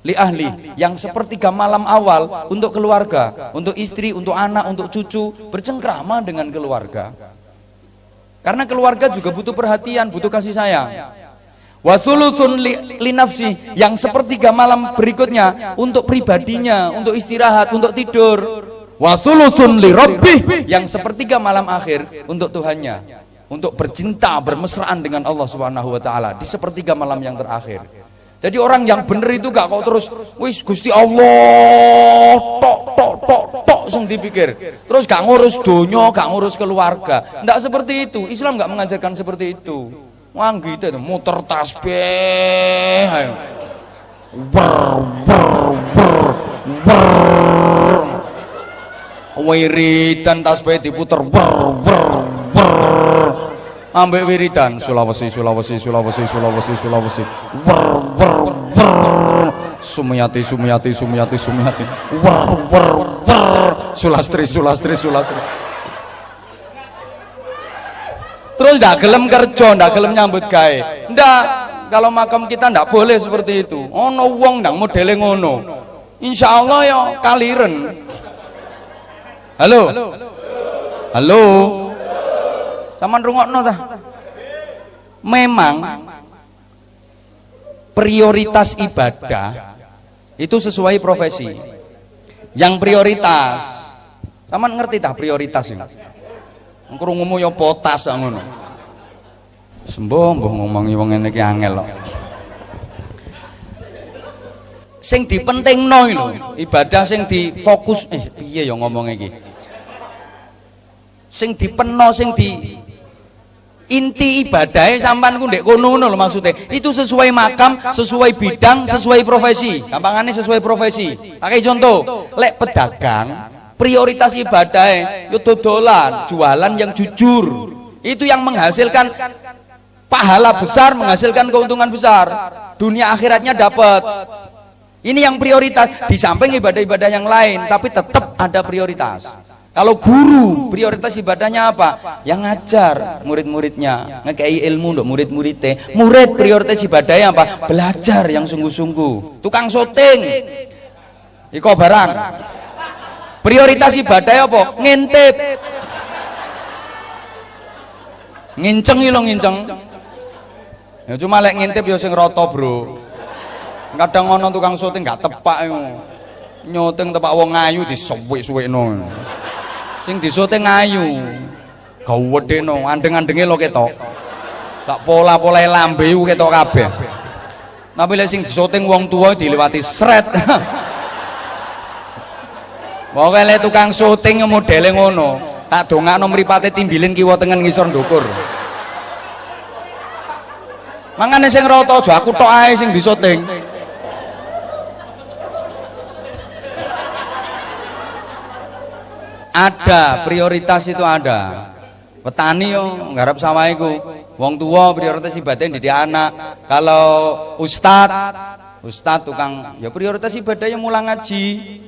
li ahli, yang sepertiga malam awal untuk keluarga, untuk istri, untuk anak, untuk cucu, bercengkrama dengan keluarga. Karena keluarga juga butuh perhatian, butuh kasih sayang. Wa sulusun li nafsi, yang sepertiga malam berikutnya untuk pribadinya, untuk istirahat, untuk tidur. Wa sulusun li rabbih, yang sepertiga malam akhir untuk Tuhannya, untuk bercinta, bermesraan dengan Allah Subhanahu wa taala di sepertiga malam yang terakhir. Jadi orang yang bener itu gak kok terus wis Gusti Allah tok sing dipikir. Terus gak ngurus donya, gak ngurus keluarga. Ndak seperti itu. Islam gak mengajarkan seperti itu. Wah gitu itu muter tasbih. Ayo. Wiridan tasbih diputer ambek wiridan Sulawesi Sumiyati Sulastri terus ndak gelem kerja, ndak gelem nyambut gawe. Ndak, kalau makam kita ndak boleh seperti itu. Ono wong ndang modele ngono, insyaallah ya kaliren. Halo Saman rungokno ta? Memang prioritas ibadah itu sesuai profesi. Yang prioritas, saman ngerti tak prioritas ini? Krungumu ya potas ngono. Sembuh ngomongi wong ngene iki angel kok. Sing dipentingno lho, ibadah sing difokus piye ya ngomong iki? Sing dipenno, sing di inti ibadahnya sampean ku ndek kono ngono lho maksudnya. Itu sesuai makam, sesuai bidang, sesuai profesi. Gampangannya sesuai profesi. Pakai contoh, lek pedagang, prioritas ibadahnya yo dodolan, jualan yang jujur. Itu yang menghasilkan pahala besar, menghasilkan keuntungan besar. Dunia akhiratnya dapat. Ini yang prioritas di samping ibadah-ibadah yang lain, tapi tetap ada prioritas. Kalau guru, prioritas ibadahnya apa? Yang ngajar murid-muridnya, ngekei ilmu untuk murid-muridnya. Murid prioritas ibadahnya apa? Belajar yang sungguh-sungguh. Tukang syuting, iko barang. Prioritas ibadahnya apa? Ngintip. Nginceng lo nginceng. Ya cuma lek ngintip ya sing rata, Bro. Kadang ono tukang syuting gak tepak yo. Nyuting tepak wong ayu disuwik-suwikno. Sing disyuting ayu. Gawedheno, andeng-andenge lo ketok. Tak pola-polahe lambe ku ketok kabeh. Tapi lek sing disyuting wong tuwa diliwati sret. Pokoke lek tukang syuting modele ngono, tak dongakno mripate timbilin kiwa tengen ngisor ndukur. Mangane sing rata aja aku tok ae sing disyuting. Ada prioritas itu ada. Petani yo nggarap sawah iku. Wong tua prioritas ibadah didik anak. Kalau ustad tukang ya prioritas ibadahnya mulang ngaji.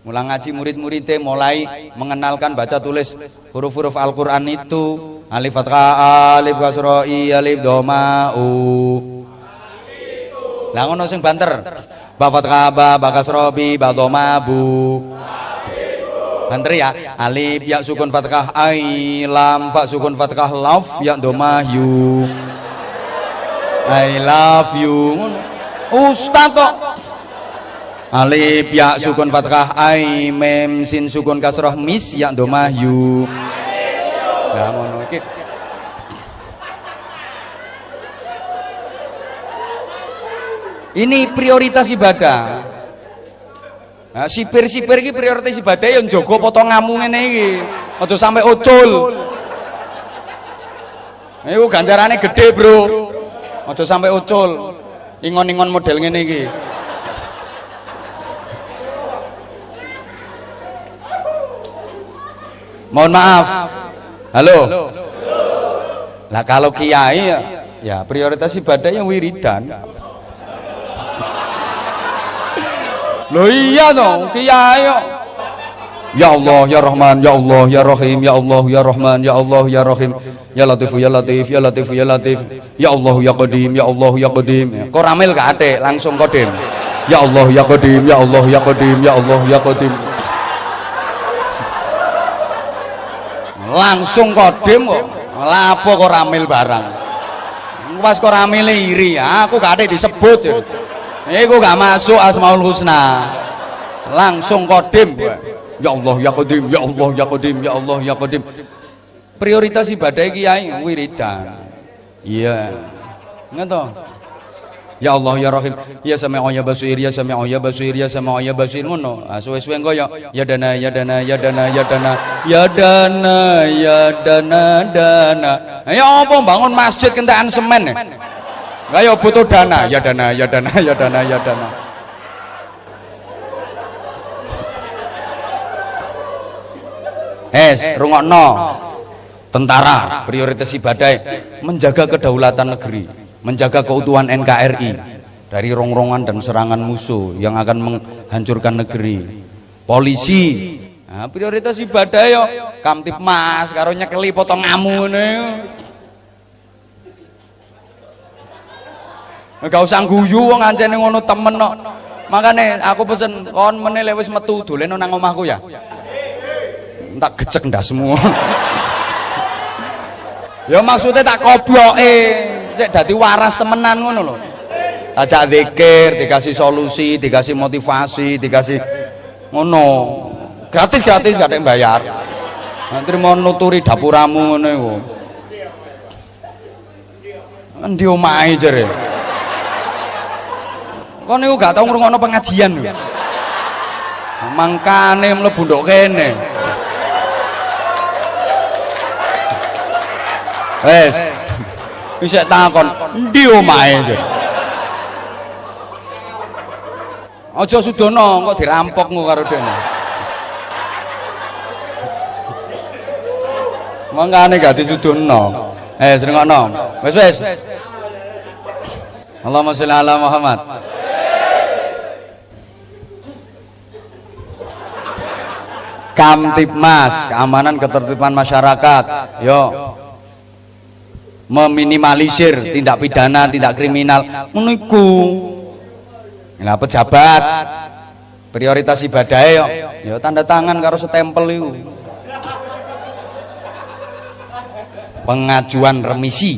Mulang ngaji murid-muridnya mulai mengenalkan baca tulis huruf-huruf Al-Qur'an itu. Alif fathah, alif kasra, alif dhamma, u. Lah ngono sing banter. Ba fathah, ba kasra, bi, ba dhamma, bu. Banter ya, alif ya sukun fathah ai, lam fa sukun fathah laf ya dhamma yu. I love you. Ustaz kok. Alif ya sukun fathah ai, mem sin sukun kasrah mis ya dhamma yu. Lah ngono iki. Ini prioritas ibadah. Nah, sipir-sipir iki prioritas ibadah yang njogo potonganmu ngene iki. Aja sampai ucul. Iku ganjarane gede, Bro. Aja sampai ucul. Ingon-ingon model ngene iki. Mohon maaf. Halo. Lah kalau kiai ya prioritas ibadahnya wiridan. Loh iya dong, kiai. Ya Allah, ya Rahman, ya Allah, ya Rahim, ya Allah, ya Rahman, ya Allah, ya Rahim, ya Latif, ya Latif, ya Latif, ya Latif, ya Allah, ya Qadim, ya Allah, ya Qadim. Kok ramil gak ate, langsung Qadim. Ya Allah, ya Qadim, ya Allah, ya Qadim, ya Allah, ya Qadim. Langsung Qadim kok. Lapo kok ramil barang. Pas kok ramile iri, aku gak ate disebut ya. Iku gak masuk Asmaul Husna. Langsung Qadim. Ya Allah ya Qadim, ya Allah ya Qadim, ya Allah ya Qadim. Prioritas ibadah kiai wiridan. Iya. Ngono. Ya Allah ya Rahim, ya Sami'u ya Basir, ya Sami'u ya Basir, ya Sami'u ya Basir ngono. Ah suwe-suwe engko ya dana ya dana ya dana ya dana ya dana ya dana dana. Ya apa bangun masjid kentekan semen. Ayo butuh dana, ya dana, ya dana, ya dana, ya dana. Rungokno. Tentara, prioritas ibadah menjaga kedaulatan negeri, menjaga keutuhan NKRI dari rongrongan dan serangan musuh yang akan menghancurkan negeri. Polisi, nah, prioritas ibadah yo Kamtipmas karo nyekeli potonganmu ngene. Gak usah guyu wong ancene ngono temen kok. Makane aku pesen kon meneh wis metu dolen nang omahku ya. Tak gecek ndak semua. Ya maksudnya tak kobloke, sik dadi waras temenan ngono lho. Ajak zikir, dikasih solusi, dikasih motivasi, dikasih ngono. Gratis gak ada yang bayar. Nanti mau nuturi dapuramu ngono iku. Endi omahe jare? Kon niku gak tau ngrungokno pengajian lho. Mangkane mlebu ndok kene. Wes. Wis takon, endi omahe? Aja sudono kok dirampokmu karo dene. Mangkane gak disudono. Srengokno. Wes. Allahumma sholli ala Muhammad. Kamtibmas, keamanan ketertiban masyarakat. Yo. Meminimalisir tindak pidana, tindak kriminal. Meniku. Lah pejabat prioritas ibadah yo tanda tangan karo setempel iku. Pengajuan remisi.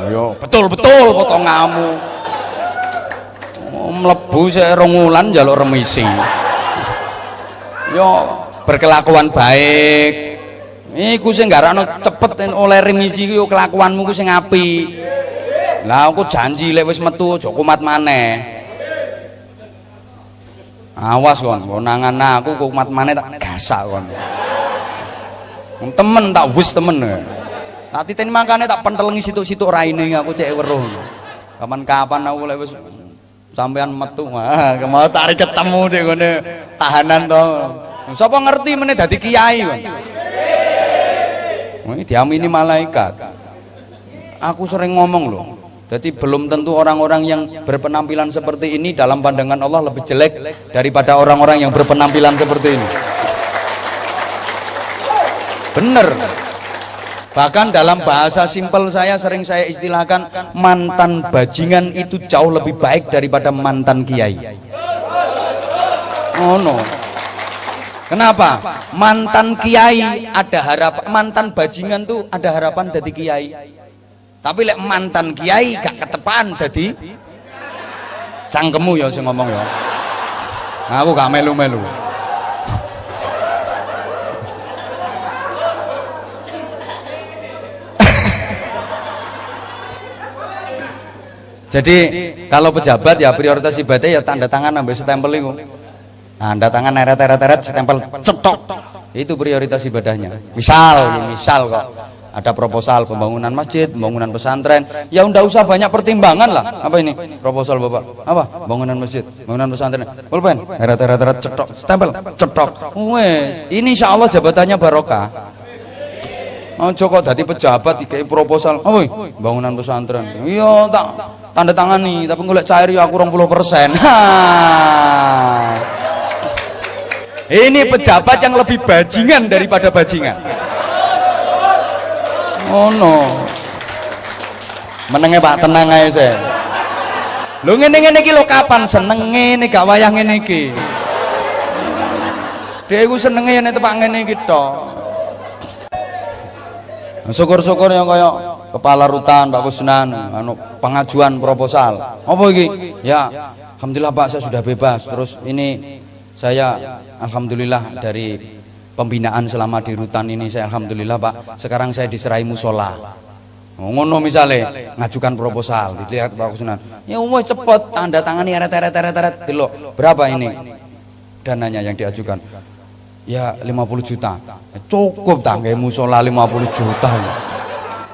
Yo betul-betul potonganmu. Mlebu sik 2 wulan njaluk remisi. Yo berkelakuan baik. Iku sing garakno cepet oleh remisi yo kelakuanmu ku sing apik. Lah aku janji lek wis metu aja kumat maneh. Awas kon, konangan aku kumat maneh tak gasak kon. Temen tak wis temen. Tak titeni makane tak pentelengi situk-situk raine aku cek weruh. Kapan-kapan aku lek wis sampean metu, mau tarik ketemu dek ngene tahanan to. Sapa ngerti meneh dadi kiai kon. Ini diamini malaikat. Aku sering ngomong loh. Jadi belum tentu orang-orang yang berpenampilan seperti ini dalam pandangan Allah lebih jelek daripada orang-orang yang berpenampilan seperti ini. Bener. Bahkan dalam bahasa simpel saya sering saya istilahkan mantan bajingan itu jauh lebih baik daripada mantan kiai. Oh no. Kenapa? Mantan kiai ada harapan, mantan bajingan tuh ada harapan jadi kiai. Tapi lek mantan kiai gak ketepan dadi cangkemmu ya sing ngomong ya. Aku gak melu-melu. Jadi kalau pejabat ya prioritas ibadah ya tanda tangan sampai stempel itu. Tanda tangan neret-neret stempel cetok. Itu prioritas ibadahnya. Misal kok ada proposal pembangunan masjid, pembangunan pesantren, ya ndak usah banyak pertimbangan lah. Apa ini proposal Bapak? Apa? Bangunan masjid, bangunan pesantren. Pulpen, neret-neret cetok, stempel cetok. Wes, ini insyaallah jabatannya barokah. Ojo kok dadi pejabat dikai proposal, "Oi, bangunan pesantren." Iya, tak tanda tangani, tapi golek cair ya aku 20%. Ini pejabat yang lebih bajingan daripada bajingan. Oh no. Menenge Pak tenang ae se. Lho ngene-ngene iki lho kapan senenge nek gak wayah ngene iki. Dhek iku senenge yen tepak ngene iki tok. Syukur-syukur yang kaya kepala rutan Pak Kusnan anu pengajuan proposal. Apa iki? Ya, alhamdulillah Pak saya sudah bebas. Terus ini saya alhamdulillah dari pembinaan selama di rutan ini saya alhamdulillah Pak sekarang saya diserahi musola. Ngono misalnya ngajukan proposal dilihat Pak Kusnan ya wes cepet tanda tangani eret delok berapa ini dananya yang diajukan ya 50 juta cukup tak nggih musola 50 juta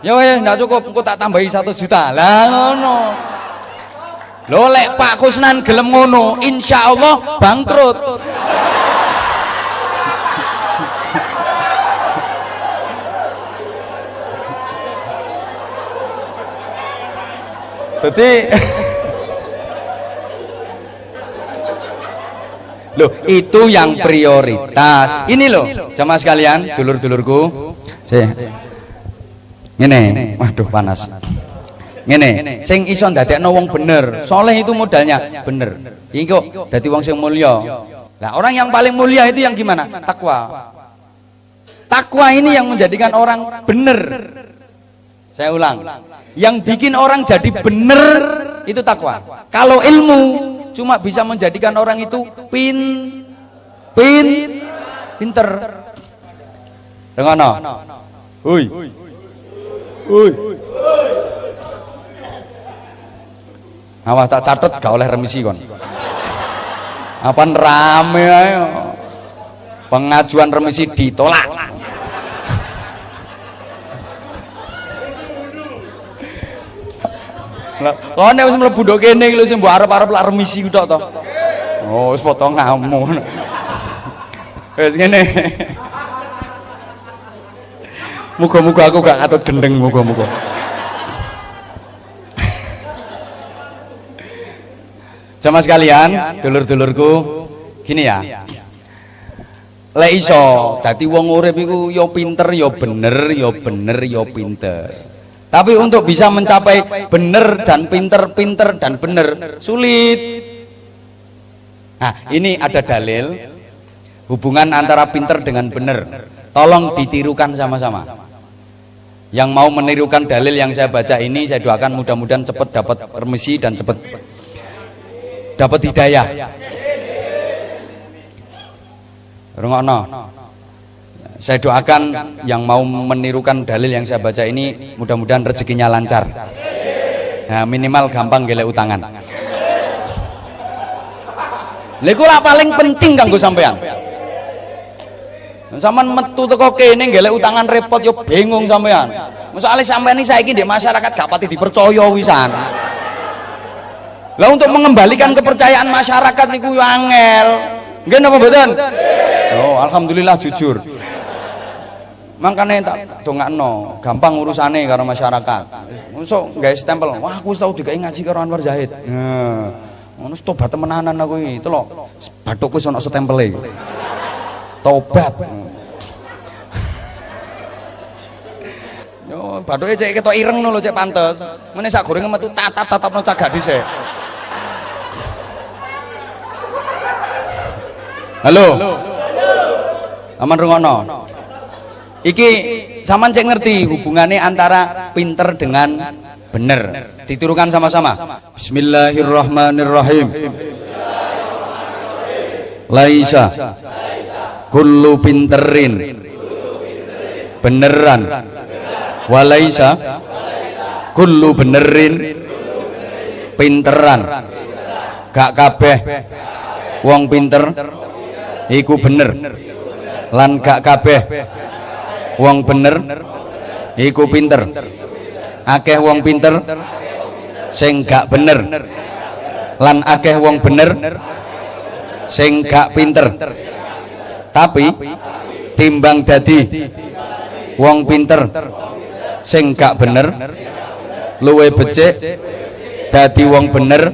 ya wes ndak cukup engko tak tambahi 1 juta lah ngono lho lek Pak Kusnan gelem ngono insyaallah bangkrut. Jadi loh itu yang prioritas. Ini loh jamaah sekalian, dulur-dulurku. Ngene, waduh panas. Ngene, sing iso ndadekno wong bener, soleh itu modalnya bener. Iki kok dadi wong sing mulya. Nah, orang yang paling mulia itu yang gimana? Takwa. Takwa ini yang menjadikan orang bener. Saya ulang, yang bikin orang jadi bener itu takwa. Kalau ilmu cuma bisa menjadikan orang itu pinter. Dengono. Hui. Awas tak catet gak oleh remisi kon. Apaan rame ayo. Pengajuan remisi ditolak. Kau nek wis mlebu ndok kene iki lho sing mbok arep-arep lak remisi tok to. Oh, wis potonganmu. Wis ngene. Muga-muga aku gak katut gendeng muga-muga. Jamaah sekalian, dulur-dulurku, gini ya. Lek iso dadi wong urip iku ya pinter ya bener ya bener ya pinter. Tapi untuk bisa mencapai bener dan pinter, pinter dan bener sulit. Nah, ini ada dalil hubungan antara pinter dengan bener. Tolong ditirukan sama-sama. Yang mau menirukan dalil yang saya baca ini, saya doakan mudah-mudahan cepat dapat remisi dan cepat dapat hidayah. Rungokno. Saya doakan yang mau menirukan dalil yang saya baca ini mudah-mudahan rezekinya lancar. Nah, minimal gampang gelek utangan. Lha iku lah paling penting kanggo sampean. Sampeyan metu teko kene gelek utangan repot yo bingung sampean. Soale sampean iki saiki di masyarakat gak pati dipercaya wisan. Lah untuk mengembalikan kepercayaan masyarakat niku yo angel. Nggih napa mboten? Oh, alhamdulillah jujur. Makanya tak dongakno, gampang urusane karo masyarakat. Mosok gawe stempel, wah aku wis tau digawe ngaji karo Anwar Zahid. Nah, ngono tobat temenanan aku iki. Telok, bathukku wis ana stempele. Tobat. Yo, bathuke cek ketok ireng lho cek pantes. Mene sak gorenge metu tatap-tatapno cagak dhisik. Halo. Aman rungokno. Iki sampean cek ngerti hubungannya antara pinter dengan bener. Ditirukan sama-sama. Bismillahirrahmanirrahim. Laisa kullu pinterin beneran walaisa kullu benerin pinteran. Gak kabeh wong pinter iku bener lan gak kabeh wong bener iku pinter. Akeh wong pinter sing gak bener lan akeh wong bener sing gak pinter. Tapi timbang dadi wong pinter sing gak bener luwe becik dadi wong bener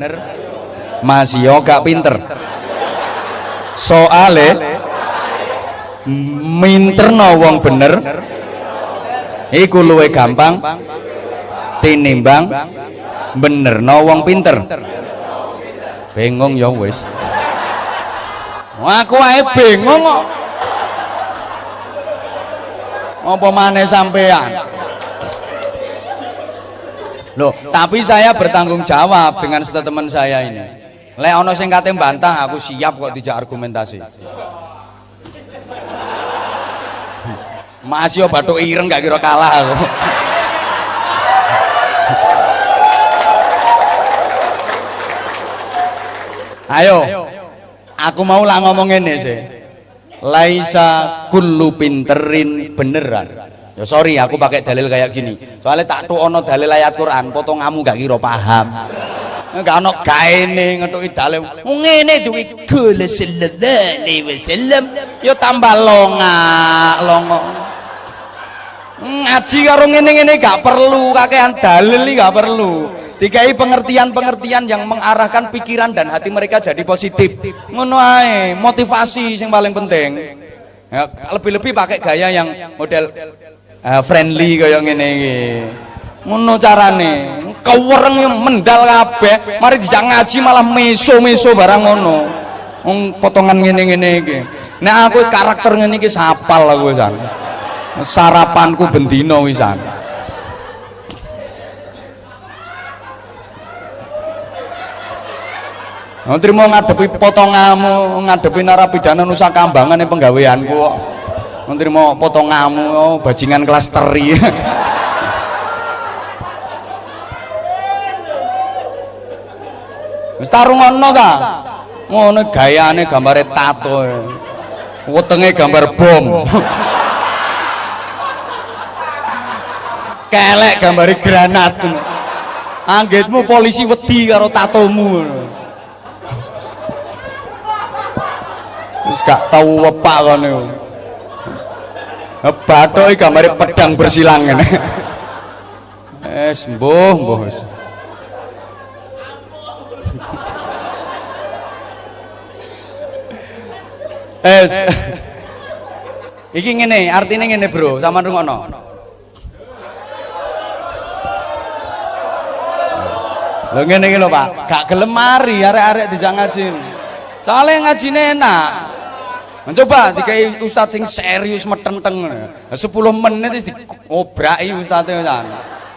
masih yo gak pinter. Soale minterno wong bener iku luwe gampang tinimbang benerno wong pinter. Bingung ya wis. Aku ae bingung kok. Apa maneh sampean? Loh, tapi saya bertanggung jawab dengan statement saya ini. Lek ana sing kate mbantah, aku siap kok dijak argumentasi. Mas yo bathuk ireng gak kira kalah aku. Ayo. Aku mau lah ngomong ngene sih. Laisa kullu pinterin beneran. Ya sorry aku pakai dalil kayak gini. Soalnya tak ono dalil ayat Quran, potonganmu gak kira paham. Gak ono gaene ngetuki dalil. Ngene duwi kula sallallahu alaihi wasallam yo tambah longo. Ngaji karo ngene-ngene gak perlu, kakean dalil iki gak perlu. Dikai pengertian-pengertian yang mengarahkan pikiran dan hati mereka jadi positif. Ngono ae, motivasi yang paling penting. Ya, lebih-lebih pakai gaya yang model friendly kaya ngene iki. Ngono carane. Kewereng mendal kabeh, mari dijak ngaji malah meso-meso barang ngono. Wong potongan ngene-ngene iki. Nek aku karakter ngene iki sapal aku wisan. Sarapanku bendino wisan. Terima ngadepi potonganmu, ngadepi narapidana Nusa Kambangan yang penggaweanku kok. Terima potonganmu, oh, bajingan kelas teri. Wis tarungono ta? Ngono gayane gambare tato. Wetenge gambar bom. Kelek gambare granat. Anggitmu polisi wedi karo tatomu. Wis gak tau wepak kono. Bathuke gambare pedang bersilang ngene. Mbuh wis. Iki ngene, artine ngene, Bro. Sampeyan rungokno. Lho ngene iki lho, Pak. Gak gelem mari arek-arek dijak ngaji. Soale ngajine enak. Mencoba dikai ustaz sing serius metenteng. 10 menit wis diobraki ustaze kan.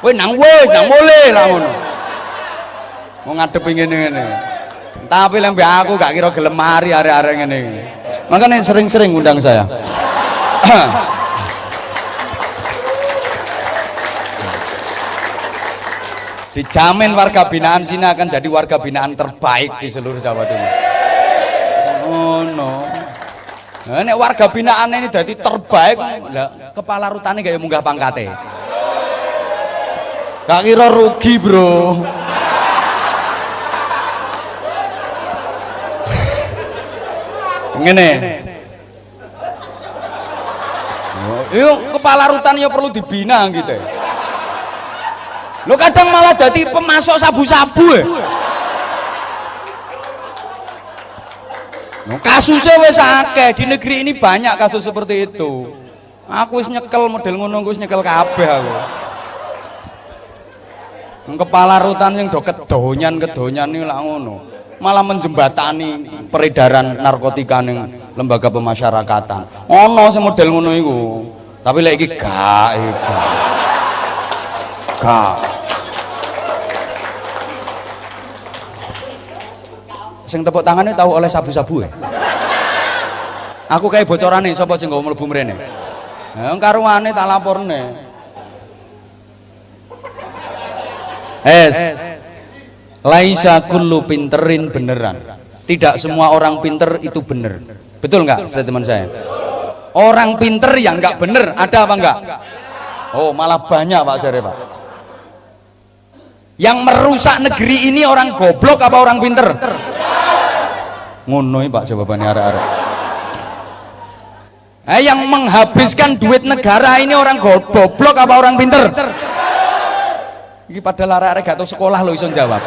Kowe nang mulih lah ngono. Mau ngadep ngene-ngene. Tapi lek aku gak kira gelem mari arek-arek ngene iki. Makanya sering-sering undang saya. Dijamin warga binaan sini akan jadi warga binaan terbaik di seluruh Jawa Timur. Oh no. Nah, nek warga binaan ini jadi terbaik, lah kepala rutane gak munggah pangkate. Gak kira rugi, Bro. Ngene. Yuk kepala rutan ya perlu dibina gitu. Lo kadang malah jadi pemasok sabu-sabu kasusnya wes akeh di negeri ini, banyak kasus seperti itu. Aku wis nyekel model ngono, wis nyekel kabeh aku. Kepala rutan yang do kedonyan ini lah ngono, malah menjembatani peredaran narkotika ning lembaga pemasyarakatan. Ono sing model ngono iku. Tapi lek iki gak. Sing tepuk tangannya tahu oleh sabu-sabu ya. Aku kayak bocorane sapa sing nggo mlebu mrene. Nah, karuane tak laporne. Laisa kullu pinterin beneran. Tidak semua orang pinter itu bener. Betul nggak statement saya? Orang pinter yang nggak bener ada apa enggak? Oh, malah banyak Pak Jare, Pak. Yang merusak negeri ini orang goblok apa orang pinter? Ngono Pak jawabannya arek-arek. Yang menghabiskan duit negara ini orang goblok apa orang pinter? Iki padahal arek-arek gak tau sekolah lo iso jawab.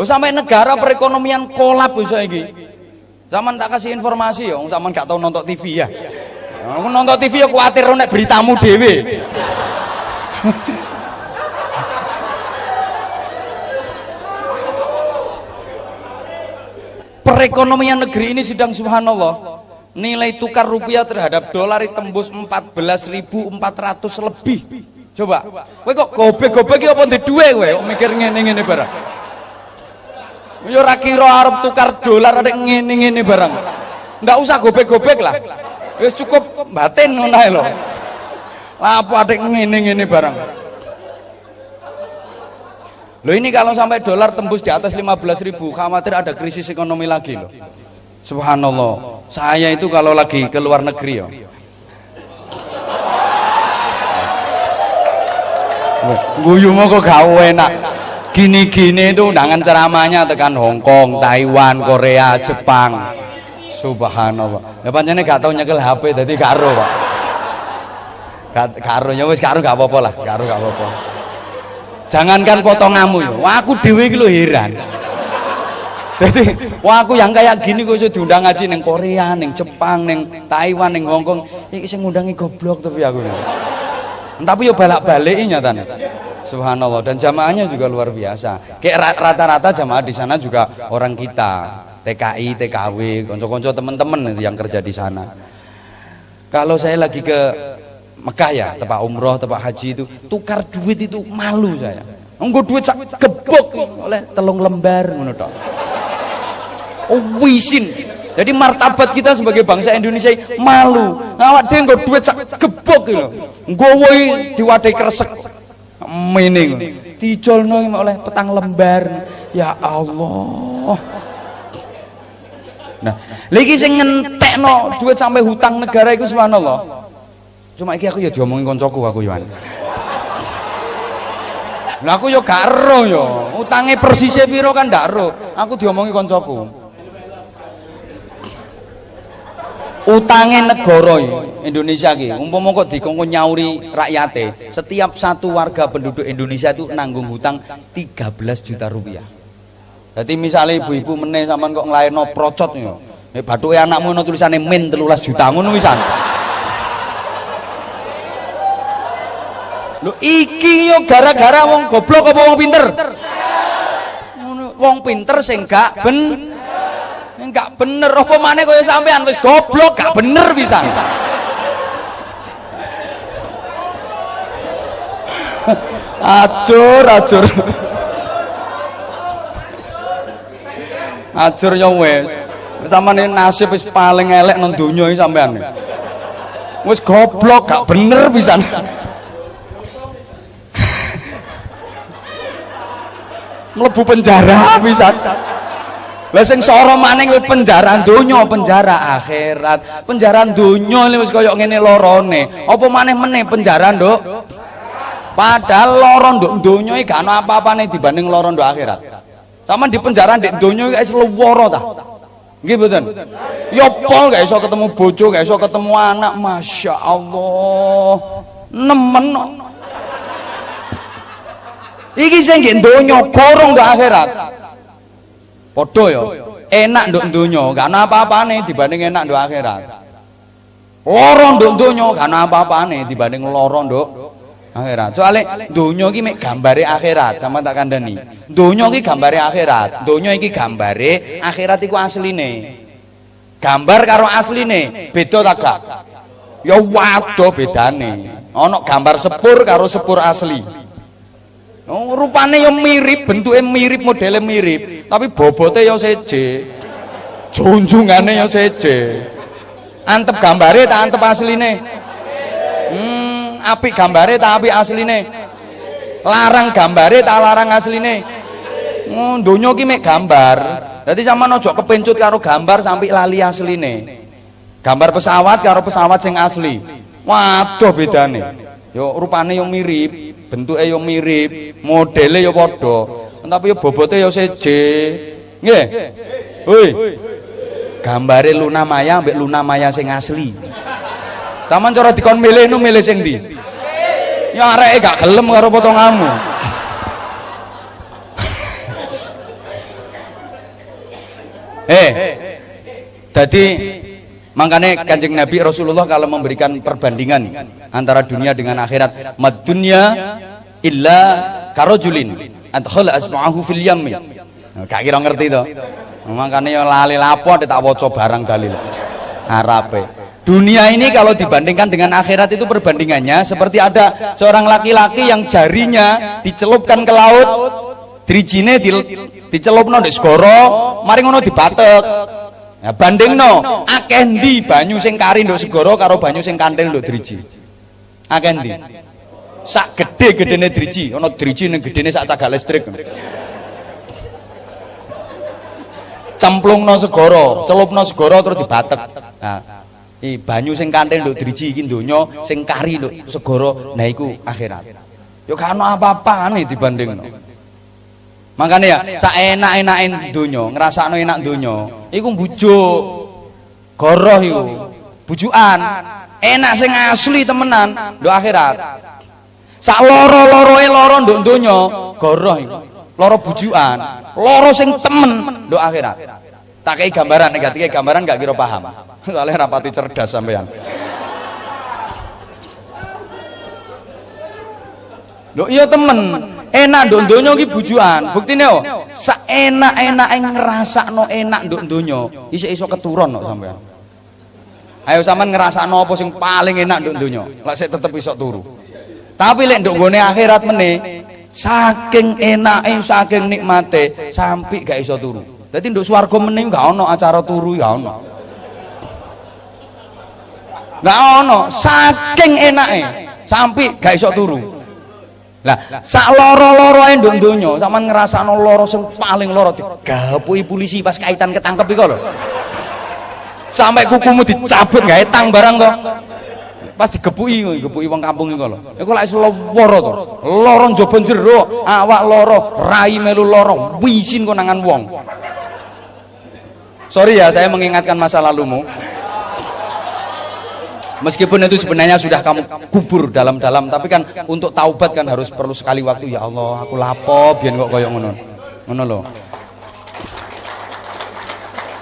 Sampai negara perekonomian kolap iso iki. Zaman tak kasih informasi ya, zaman gak tau nonton TV ya. Nonton TV ya kuatir nek beritamu dhewe. Perekonomian negeri ini sedang subhanallah, nilai tukar rupiah terhadap dolar tembus 14.400 lebih. Coba, kowe kok gobek-gobek iki apa ndek duwe kowe kok mikir ngene-ngene barang. Yo ora kira arep tukar dolar arek ngene-ngene barang. Ndak usah gobek-gobek lah. Wis cukup batin ngono ae lho. Lah apa arek ngene-ngene barang. Loh ini kalau sampai dolar tembus di atas 15.000, khawatir ada krisis ekonomi lagi loh. Subhanallah. Saya itu kalau lagi ke luar negeri ya. Guyu mau kok gak enak. Gini-gini itu undangan ceramahnya tekan Hong Kong, Taiwan, Korea, Jepang. Subhanallah. Ya pancene gak tau nyekel HP dadi karo, Pak. Karo ya wis karo gak apa-apa lah, karo gak apa-apa. Jangankan potonganmu ya, aku dhewe iki lho heran. Jadi, aku yang kayak gini kok iso diundang ngaji ning Korea, ning Jepang, ning Taiwan, ning Hong Kong. Iki sing ngundangi goblok tapi aku. Tapi yo balak-baliki nyatane. Subhanallah, dan jamaahnya juga luar biasa. Kayak rata-rata jamaah di sana juga orang kita, TKI, TKW, konco-konco teman-teman yang kerja di sana. Kalau saya lagi ke Mekah ya, tempat umroh, tempat haji itu tukar duit itu malu saya. Nggo duit sak gebok oleh 3 lembar ngono tok. Oh wisin. Jadi martabat kita sebagai bangsa Indonesia malu. Awak dhewe nggo duit sak gebok lho. Nggowo diwadahi kresek. Mening. Dijolno oleh 4 lembar. Ya Allah. Nah, lagi sing ngentekno duit sampai hutang negara iku subhanallah. Cuma iki aku ya diomongin koncoku aku Yohan. Lah aku ya gak ero ya. Utange persise piro kan gak ero. Aku diomongi koncoku. Utange negara Indonesia iki umpama kok dikongkon nyauri rakyate, setiap satu warga penduduk Indonesia itu nanggung hutang 13 juta rupiah. Jadi misalnya ibu-ibu meneh sampean kok nglairno procot yo. Nek bathuke anakmu ono tulisane min 13 juta ngono wisan. Lho iki yo gara-gara wong goblok apa wong pinter? Wong pinter sing gak bener apa maneh kaya sampean wis goblok gak bener pisan. Ajur ya wis. Sampeyan nasib wis paling elek nang donya iki sampean. Wis goblok gak bener pisan. Mlebu penjara pisan. Lah sing sora maning penjara donya, penjara akhirat. Penjara donya wis kaya ngene lorone. Apa maneh penjara, Nduk? Padahal loro nduk donya iki gak ana apa-apane dibanding loro nduk akhirat. Sama di penjara ndek donya iki wis lewara ta. Nggih mboten? Ya pol gak iso ketemu bojo, gak iso ketemu anak, Masya Allah. Nemen. Iki sing nggih donya gorong nduk akhirat. Padha ya, enak nduk donya, gak ana apa-apane dibanding enak nduk akhirat. Loro nduk donya gak ana apa-apane dibanding loro nduk akhirat. Soalnya donya iki mek gambare akhirat, sama tak kandhani. Donya iki gambare akhirat, donya iki gambare akhirat iku asline. Gambar karo asline beda ta gak? Ya waduh bedane. Ana gambar sepur karo sepur asli. Oh, rupane yo mirip, bentuke mirip, modele mirip, tapi bobote yo seje. Junjungane yo seje. Antep gambare tak antep asline. Apik gambare tak apik asline. Larang gambare tak larang asline. Donya ki mek gambar. Dadi sampean aja kepencut karo gambar sampai lali asline. Gambar pesawat karo pesawat sing asli. Waduh bedane. Yo rupane yo mirip. Bentuke yo mirip, modele yo padha, tapi yo bobote yo seje. Nggih. Hoi. Gambare Luna Maya mbek Luna Maya sing asli. Saman cara dikon milih nu milih sing ndi? Ya areke gak gelem karo potonganmu. Jadi makanya Kanjeng Nabi Rasulullah kalau memberikan perbandingan antara dunia dengan akhirat, mad dunya illa karajulin adkhala asma'ahu fil yammi. Gak kira ngerti to. Makanya yo lali lapo tak waca barang dalil Arabe. Dunia ini kalau dibandingkan dengan akhirat itu perbandingannya seperti ada seorang laki-laki yang jarinya dicelupkan ke laut, drijine dicelupno ndek segara, mari ngono dibatek. Ya bandingno akeh ndi banyu sing kari nduk segara karo banyu sing kanthil nduk driji. Akeh ndi? Sak gedhe-gedhene driji, ana driji ning gedhene sak cagak listrik. Cemplungno segara, celupno segara terus dibatek. Nah, banyu sing kanthil nduk driji iki donya, sing kari nduk segara, nah iku akhirat. Ya gak ana apa-apane dibandingno. Makanya ya, saenak-enakin donya, ngrasakno enak donya, iku bujuk, goroh iku, bujukan, enak sing asli temenan, nduk akhirat. Sak loro-loroe loro nduk donya, goroh iku, loro bujukan, loro sing temen nduk akhirat. Tak kei gambaran, negatif gambaran gak kira paham, soalnya rapati cerdas sampean. Lho iya temen, enak nduk donya iki bujukan. Buktine yo, sak enak-enake ngrasakno enak nduk donya, iso keturun kok sampean. Ayo sampean ngrasakno apa sing paling enak nduk donya, lek sik tetep iso turu. Tapi lek nduk gone akhirat meneh, saking enake, saking nikmate, sampai gak iso turu. Dadi nduk swarga meneh gak ono acara turu ya ono. Gak ono, saking enake, sampai gak iso turu. Lah, sak loro-loroe nduk donya, sampean ngrasakno loro sing paling loro digapuki polisi pas kaitan ketangkep iku lho. Sampai kukumu dicabut gawe tang barang kok. Pas digepuki wong kampung iku lho. Iku lak loro to. Loro njaba jero, awak loro, rai melu loro, wisin konangan wong. Sorry ya, saya mengingatkan masa lalumu. Meskipun itu sebenarnya sudah kamu kubur dalam-dalam, tapi kan untuk taubat kan harus perlu sekali waktu. Ya Allah, aku lapo biyen kok koyo ngono. Ngono lho.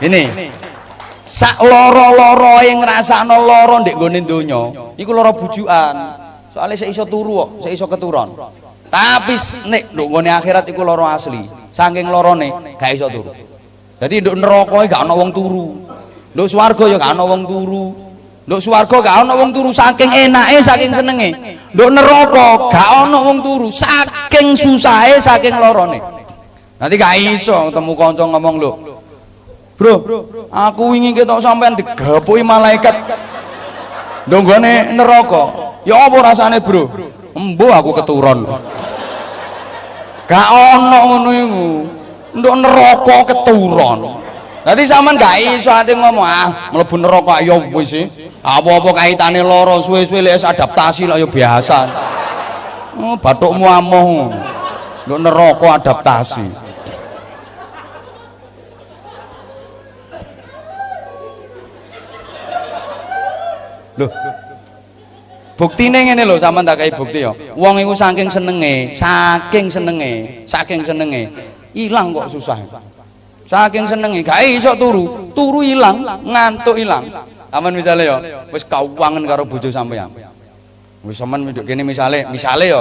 Ini sak loro-loro yang ngrasakno loro ndek nggone donya iku loro bujukan. Soalnya saya iso turu kok, saya iso keturun. Tapi nek ndek nggone akhirat iku loro asli. Saking lorone gak iso turu. Dadi nduk neraka gak ana wong turu. Nduk swarga ya gak ana wong turu. Nduk swarga gak ana wong turu saking enake, saking senenge. Nduk neraka gak ana wong turu saking susahe, saking lorone. Nanti gak iso ketemu kanca ngomong lho. Bro, aku wingi ketok sampean digapuki malaikat. Ndonggone neraka. Ya apa rasane, Bro? Embuh aku keturun. Gak ana ngono iku. Nduk neraka keturun. Dadi sampean gak iso ate ngomong mlebu neraka ya wis sih. Apa-apa kaitane lara suwe-suwe lek adaptasi lah ya biasa. Oh, bathukmu amoh. Nduk neraka adaptasi. Loh. Buktine ngene lho sampean tak kei bukti ya. Wong iku saking senenge ilang kok susah. Saking senenge gak iso turu ilang, ngantuk ilang. Aman misale ya wis kawangen karo bojo sampean. Wis sampean nduk kene misale ya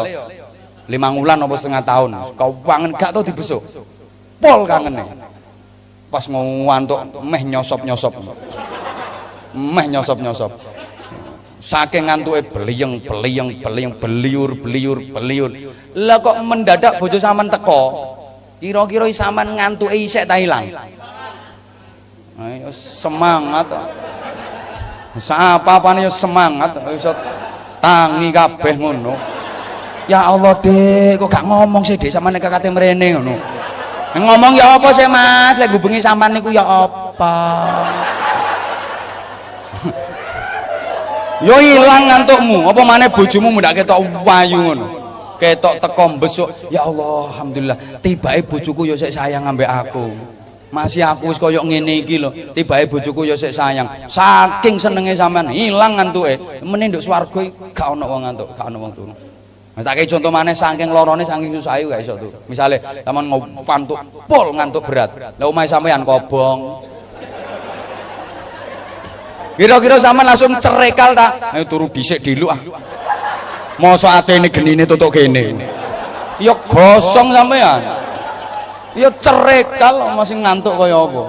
5 wulan apa setengah tahun. Kawangen gak tau dibesuk. Pol kangene. Pas ngantuk meh nyosop-nyosop. Saking ngantuke beliyeng beliur. Lah kok mendadak bojo sampean teko. Kira-kira sampean ngantuke isek ta ilang. Ayo semangat. Apa-apane yo semangat iso tangi kabeh ngono. Ya Allah, Dik, kok gak ngomong sih Dik sampean kakate mrene ngono. Ngomong ya apa sih Mas, lek hubungi sampean niku ya apa? Yo ilang ngantukmu, apa maneh bojomu ndak ketok wayu ngono. Ketok teko besok, ya Allah, alhamdulillah, tibake bojoku yo sik sayang ambek aku. Masih aku wis koyo ngene iki lho, tibake bojoku yo sik sayang. Saking senenge sampean ilang ngantuke, meneh nduk swarga gak ono wong ngantuk, gak ono wong turu. Mas tak kei contoh maneh saking lorone saking susahe gak iso turu. Misale sampean ngantuk pol ngantuk berat. Lah omahe sampean kobong. Kira-kira sama langsung cerekal tak? Ayo turu dhisik dulu ah. Mosok atene genine tutuk kene. Ya gosong sampean. Ya cerekal masih ngantuk kaya apa.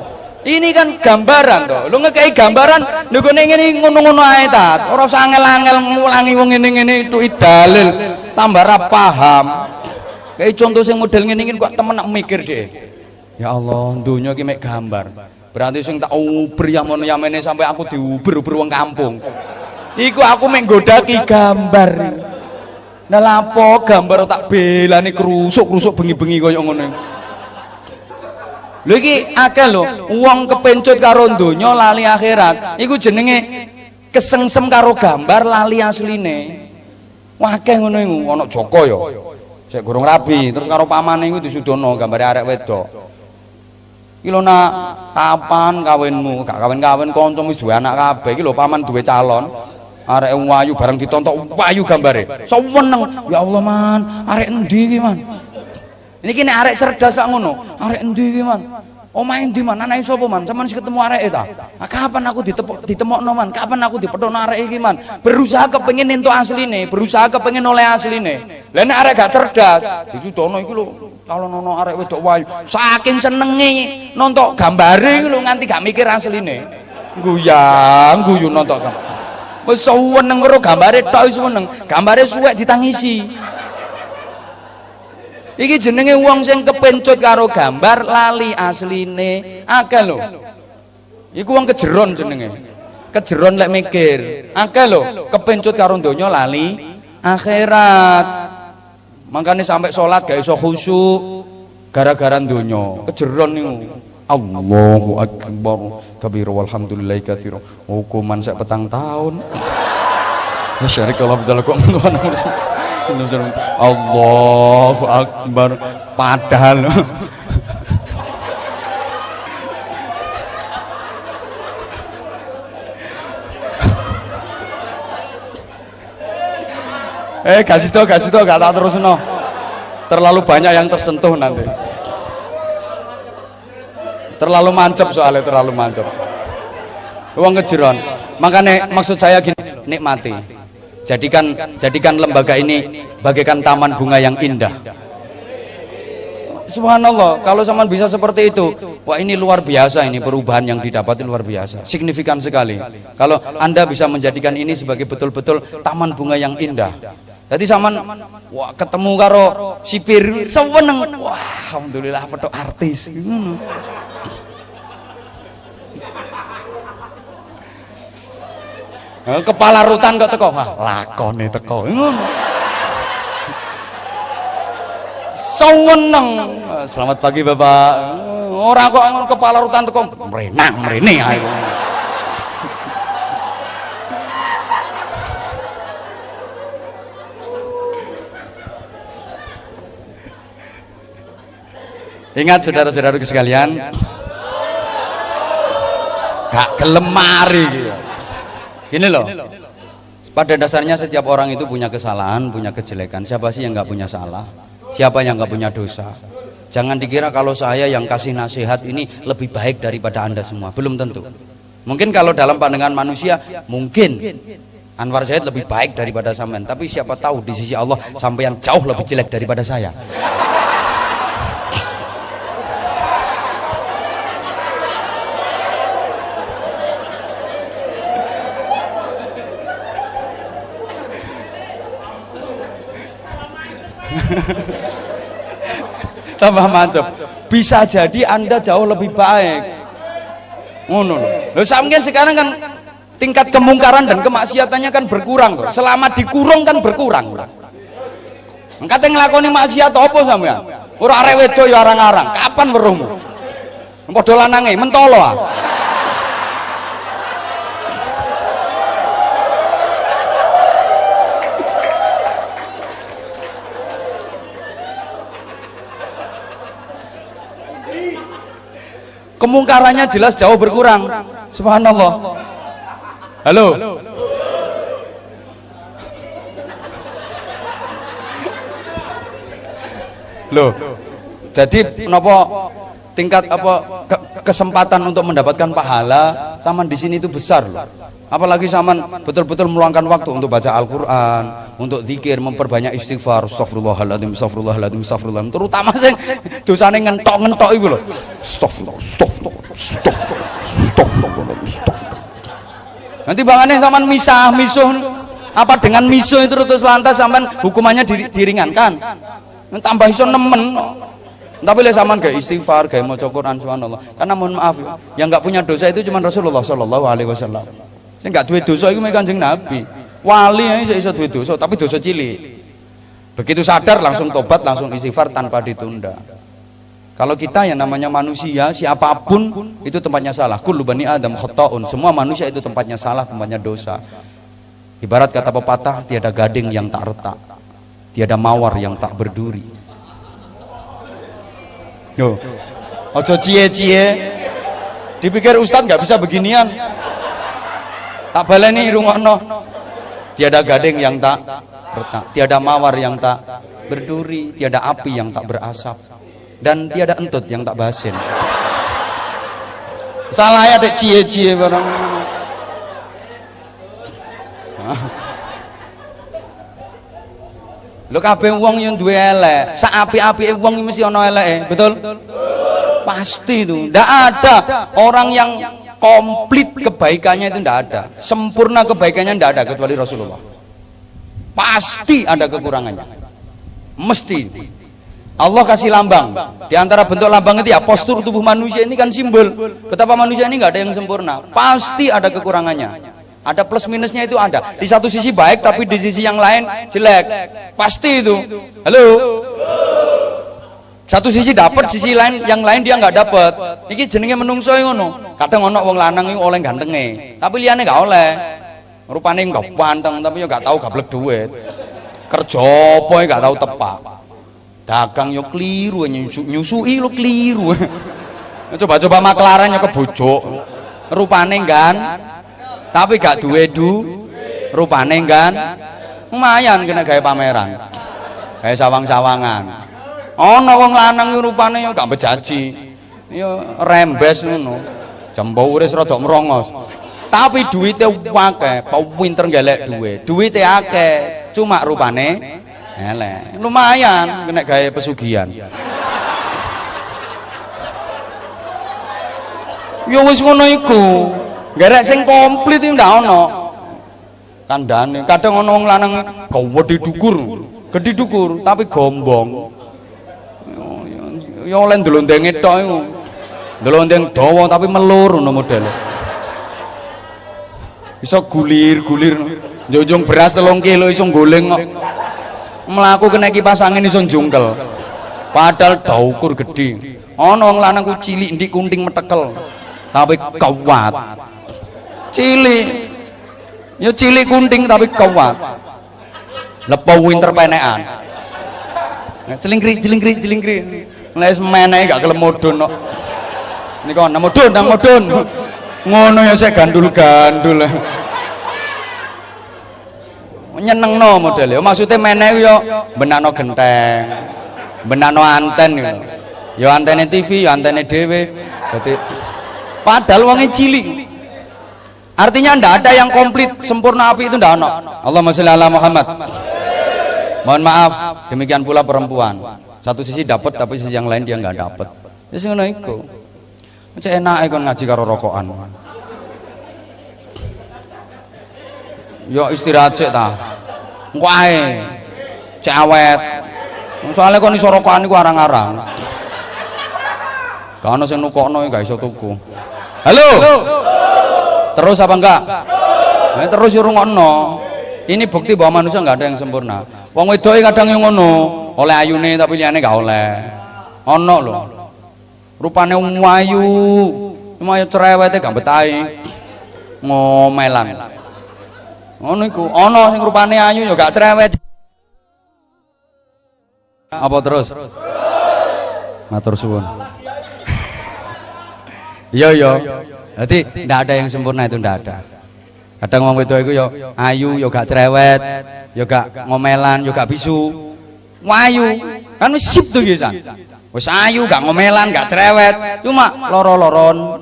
Ini kan gambaran to. Lu ngekei gambaran lho kene ngene ngono-ngono ae ta. Ora usah angel-angel ngulangi wong ngene-ngene itu dalil tambah ra paham. Kayak contoh sing model ngene iki kok temen nak mikir dhek. Ya Allah, donya iki mek gambar. Berarti sing tak uber ya mono yamene sampai aku diuber-uber wong kampung. Iku aku mek nggodaki gambar. Nah lapo gambar tak belani kerusuk-kerusuk bengi-bengi kaya ngono. Lho iki akeh lho wong kepencut karo donya lali akhirat. Iku jenenge kesengsem karo gambar lali asline. Wah akeh ngono iku, ana Joko ya. Sik gorong rabi, terus karo pamane iku disudono gambare arek wedok. Iki lho nak kapan kawinmu? Gak kawin-kawin kanca wis duwe anak kabeh. Iki lho paman duwe calon. Arek wayu bareng ditontok wayu gambare. Seneng. Ya Allah man, arek endi iki man? Niki nek arek cerdas sak ngono. Arek endi iki man? Omahe endi man? Anake sapa man? Sampeyan wis ketemu areke ta? Kapan aku ditemokno man? Kapan aku dipethokno arek iki man? Berusaha kepengin entuk asline, berusaha kepengin oleh asline. Lah nek arek gak cerdas, disudono iki lho. Kalau nono arek wedok wayu saking senenge nonton gambare iku lho nganti gak mikir asline. Guyu nonton gambar. Wis seneng karo gambare tok wis seneng. Gambare suwek ditangisi. Iki jenenge wong sing kepencut karo gambar lali asline. Akeh lho. Iku wong kejeron jenenge. Kejeron lek mikir. Akeh lho kepencut karo donya lali akhirat. Makanya sampai sholat gak iso khusyuk gara-gara donya kejeron niku. Allahu akbar kabir walhamdulillahi katsira. Hukuman sak petang tahun. Masyarik kalau betul kok ngono. Allahu akbar padahal kasih tau gak tak terus no. Terlalu banyak yang tersentuh nanti. Terlalu mancep soalnya, terlalu mancep. Uang kejeron. Makanya maksud saya gini, nikmati. Jadikan lembaga ini bagaikan taman bunga yang indah. Subhanallah, kalau zaman bisa seperti itu, wah ini luar biasa, ini perubahan yang didapat luar biasa, signifikan sekali. Kalau Anda bisa menjadikan ini sebagai betul-betul taman bunga yang indah. Jadi zaman wah ketemu karo sipir seneng, wah alhamdulillah foto artis. Kepala rutan kok teko, wah lakone teko. Seneng. Selamat pagi Bapak. Orang kok kepala rutan teko merenang merene ae. Ingat saudara-saudara sekalian, gak gelem mari gitu. Gini loh, pada dasarnya setiap orang itu punya kesalahan, punya kejelekan. Siapa sih yang gak punya salah? Siapa yang gak punya dosa? Jangan dikira kalau saya yang kasih nasihat ini lebih baik daripada Anda semua. Belum tentu. Mungkin kalau dalam pandangan manusia, mungkin Anwar Zaid lebih baik daripada sampean. Tapi siapa tahu di sisi Allah sampean jauh lebih jelek daripada saya. Tambah mantap. Bisa jadi Anda jauh lebih baik. Ngono lho. Lho sampeyan sekarang kan tingkat kemungkaran dan kemaksiatannya kan berkurang kok. Selama dikurung kan berkurang. Engkate nglakoni maksiat apa sampeyan? Ora arek wedok ya arang-arang. Kapan weruhmu? Padha lanange mentolo ah. Kemungkarannya jelas jauh berkurang. Subhanallah. Halo. Loh. Jadi nopo tingkat apa kesempatan untuk mendapatkan pahala zaman di sini itu besar loh. Apalagi zaman betul-betul meluangkan waktu untuk baca Al-Qur'an, untuk zikir, memperbanyak istighfar, astagfirullahaladzim, astagfirullahaladzim, astagfirullahaladzim. Terutama sing dosane ngentok-ngentok iku lho. Astagfirullah, astagfirullah, astagfirullah, astagfirullah, astagfirullah. Nanti bangane zaman misah, misuh apa dengan misuh itu terus lantas sampean hukumannya diringankan. Tambah iso nemen. Tapi lek sampean gak istighfar, gak maca Quran, subhanallah. Karena mohon maaf, yang enggak punya dosa itu cuma Rasulullah sallallahu alaihi wasallam. Sing gak duwe dosa iku mek Kanjeng Nabi. Wali ae iso duwe dosa, tapi dosa cilik. Begitu sadar langsung tobat, langsung istighfar tanpa ditunda. Kalau kita yang namanya manusia, siapapun itu tempatnya salah. Kullu bani Adam khata'un. Semua manusia itu tempatnya salah, tempatnya dosa. Ibarat kata pepatah, tiada gading yang tak retak, tiada mawar yang tak berduri. Yo, ojo cie-cie. Dipikir ustadz nggak bisa beginian. Tak baleni rungokno. Tiada gading yang tak retak, tiada mawar yang tak berduri, tiada api yang tak berasap, dan tiada entut yang tak basin. Salah ya dek cie-cie barang. Lho kabeh wong yang duwe elek, sak apik-apike wong iki mesti ana eleke, betul? Pasti itu. Ndak ada orang yang komplit kebaikannya itu ndak ada. Sempurna kebaikannya ndak ada kecuali Rasulullah. Pasti ada kekurangannya. Mesti. Allah kasih lambang. Di antara bentuk lambang itu ya postur tubuh manusia ini kan simbol betapa manusia ini nggak ada yang sempurna. Pasti ada kekurangannya. Ada plus minusnya itu ada. Di satu sisi baik tapi di sisi yang lain jelek. Pasti itu. Halo. Satu sisi dapat, sisi lain yang lain dia nggak dapat. Iki jenenge menungso ngono. Kadang ono wong lanang iku oleh gantenge, tapi liyane nggak oleh. Rupane nggak panteng tapi yo nggak tahu gablek duit. Kerja apa nggak tahu tepak. Dagang yo keliru, nyusui lo keliru. Coba-coba maklarannya kebojok. Rupane kan tapi gak duwe rupane kan lumayan kena gawe pameran, kayak sawang-sawangan. Ana wong lanang rupane yo gak bejaji, Ya rembes ngono. Jambore rada merongos. Tapi duwite akeh, pinter golek duit. Duwite akeh, cuma rupane elek. Lumayan kena gawe pesugihan. Ya wis ngono iku. Garek sing komplit iki ndak ono. Kandhane kadang ono wong lanang gede dukur tapi gombong. Ya oleh ndlondenge tok iku. Ndlondeng dawa tapi melur ngono modele. Iso gulir-gulir. Njunjung beras 3 kilo iso goleng kok. Mlaku kena kipas angin iso njungkel. Padahal daukur gede. Ana wong lanang ku cilik ndik kunting metekel. Tapi kuat. Cilik. Ya cilik kunting tapi kuat. Lepo winter penekan. Celingkri. Wis meneh gak gelem mudhun kok. Nika nang mudhun. Ngono ya saya gandul-gandul. Nyenengno modele. Maksudnya meneh yo benakno genteng. Benakno anten yo. Ya antene TV, ya antene dhewe. Dadi padahal wonge cilik. Artinya ndak ada yang komplit sempurna api itu ndak ono. Allahumma sholli ala Muhammad. Mohon maaf, demikian pula perempuan. Satu sisi dapat tapi sisi yang lain dia nggak dapat. Wis ngono iku. Cek enake kon ngaji karo rokokan. Yo istirahat sik ta. Engko ae. Cek awet. Soale kon iso rokokan iku arang-arang. Gak ono sing nukokno gak iso tuku. Halo. Terus apa enggak? Terus yo rungokno. Ini bukti bahwa manusia nggak ada yang sempurna. Wong wedoke kadang yang ngono, oleh ayune tapi liyane gak oleh. Ono lho. Rupane ayu, cuma cerewete gak betahi. Ngomelan. Ngono iku, ono sing rupane ayu ya gak cerewet. Apa terus? Matur suwun. Iya. Jadi ndak ada yang sempurna itu ndak ada. Kadang wong wedok iku ya ayu, ya gak cerewet, ya gak ngomelan, ya gak bisu. Wayu, kan wis sip tuh ya. Wis ayu, gak ngomelan, gak cerewet, cuma loro-loron.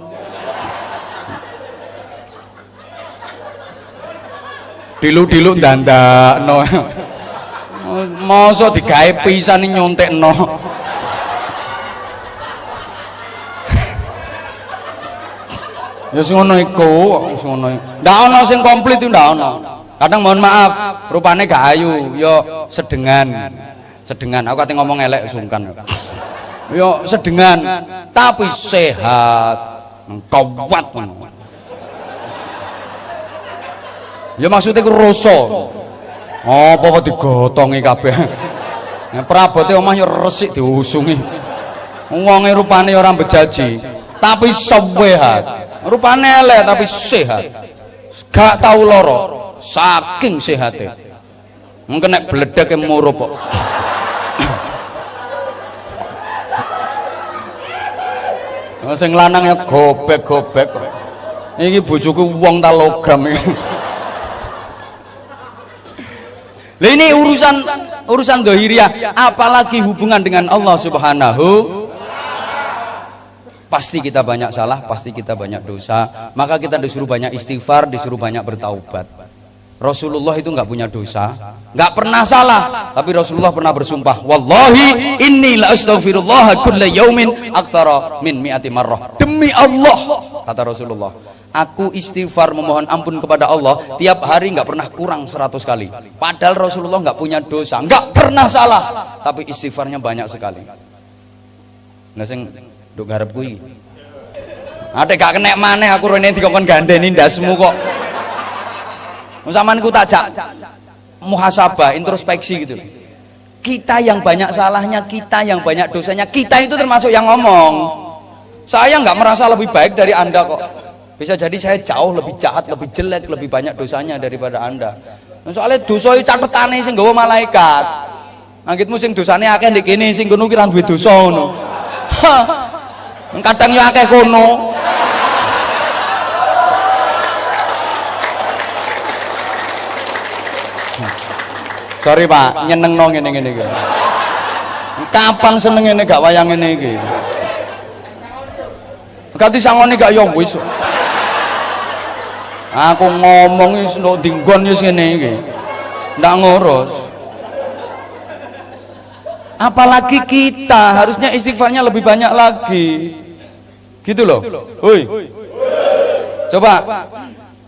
Dilu-dilu ndandakno. Mosok digawe pisan nyontekno. Ya sing ngono iku, sing ngono. Ndak ono sing komplit itu ndak ono. Kadang mohon maaf, rupane gak ayu, yo sedengan. Aku kate ngomong elek sungkan. Yo sedengan, tapi sehat, kuat. Ya maksudnya ku rasa. Apa digotongi kabeh. Prabote omah yo resik diusungi. Wonge rupane ora bejaji, tapi sehat. Rupane elek tapi sehat. Gak tau loro, saking sehate. Mungkin nek bledeke murup kok. Sing lanang ya gobek-gobek. Iki bojoku wong ta logam iki. Lah ini urusan zahiriah, apalagi hubungan dengan Allah Subhanahu. Pasti kita banyak salah, pasti kita banyak dosa. Maka kita disuruh banyak istighfar, disuruh banyak bertaubat. Rasulullah itu nggak punya dosa, nggak pernah salah, tapi Rasulullah pernah bersumpah, wallahi inni la astaghfirullah kulla yaumin aktsara min mi'ati marrah. Demi Allah, kata Rasulullah, aku istighfar memohon ampun kepada Allah tiap hari nggak pernah kurang 100 kali. Padahal Rasulullah nggak punya dosa, nggak pernah salah, tapi istighfarnya banyak sekali. Nah sing nduk garep kuwi. Ate gak kenek maneh aku rene dikon gandeni ndasmu kok. Sampeyan ku takjak muhasabah, introspeksi gitu. Kita yang banyak salahnya, kita yang banyak dosanya, kita itu termasuk yang ngomong. Saya nggak merasa lebih baik dari Anda kok. Bisa jadi saya jauh lebih jahat, lebih jelek, lebih banyak dosanya daripada Anda. Soalnya dosa iki catetane sing nggawa malaikat. Anggitmu sing dosane akeh ndek kene, sing ngono ki ra duwe dosa ngono. Kadang ya akeh kono. Sorry Pak, nyenengno ngene-ngene iki. Kapan seneng ngene gak wayang ngene iki. Ganti sangone gak ya wis. Aku ngomong wis ndok dinggon wis ngene iki. Ndak ngurus. Apalagi kita harusnya istighfarnya lebih banyak lagi. Gitu loh. Hoi. Coba.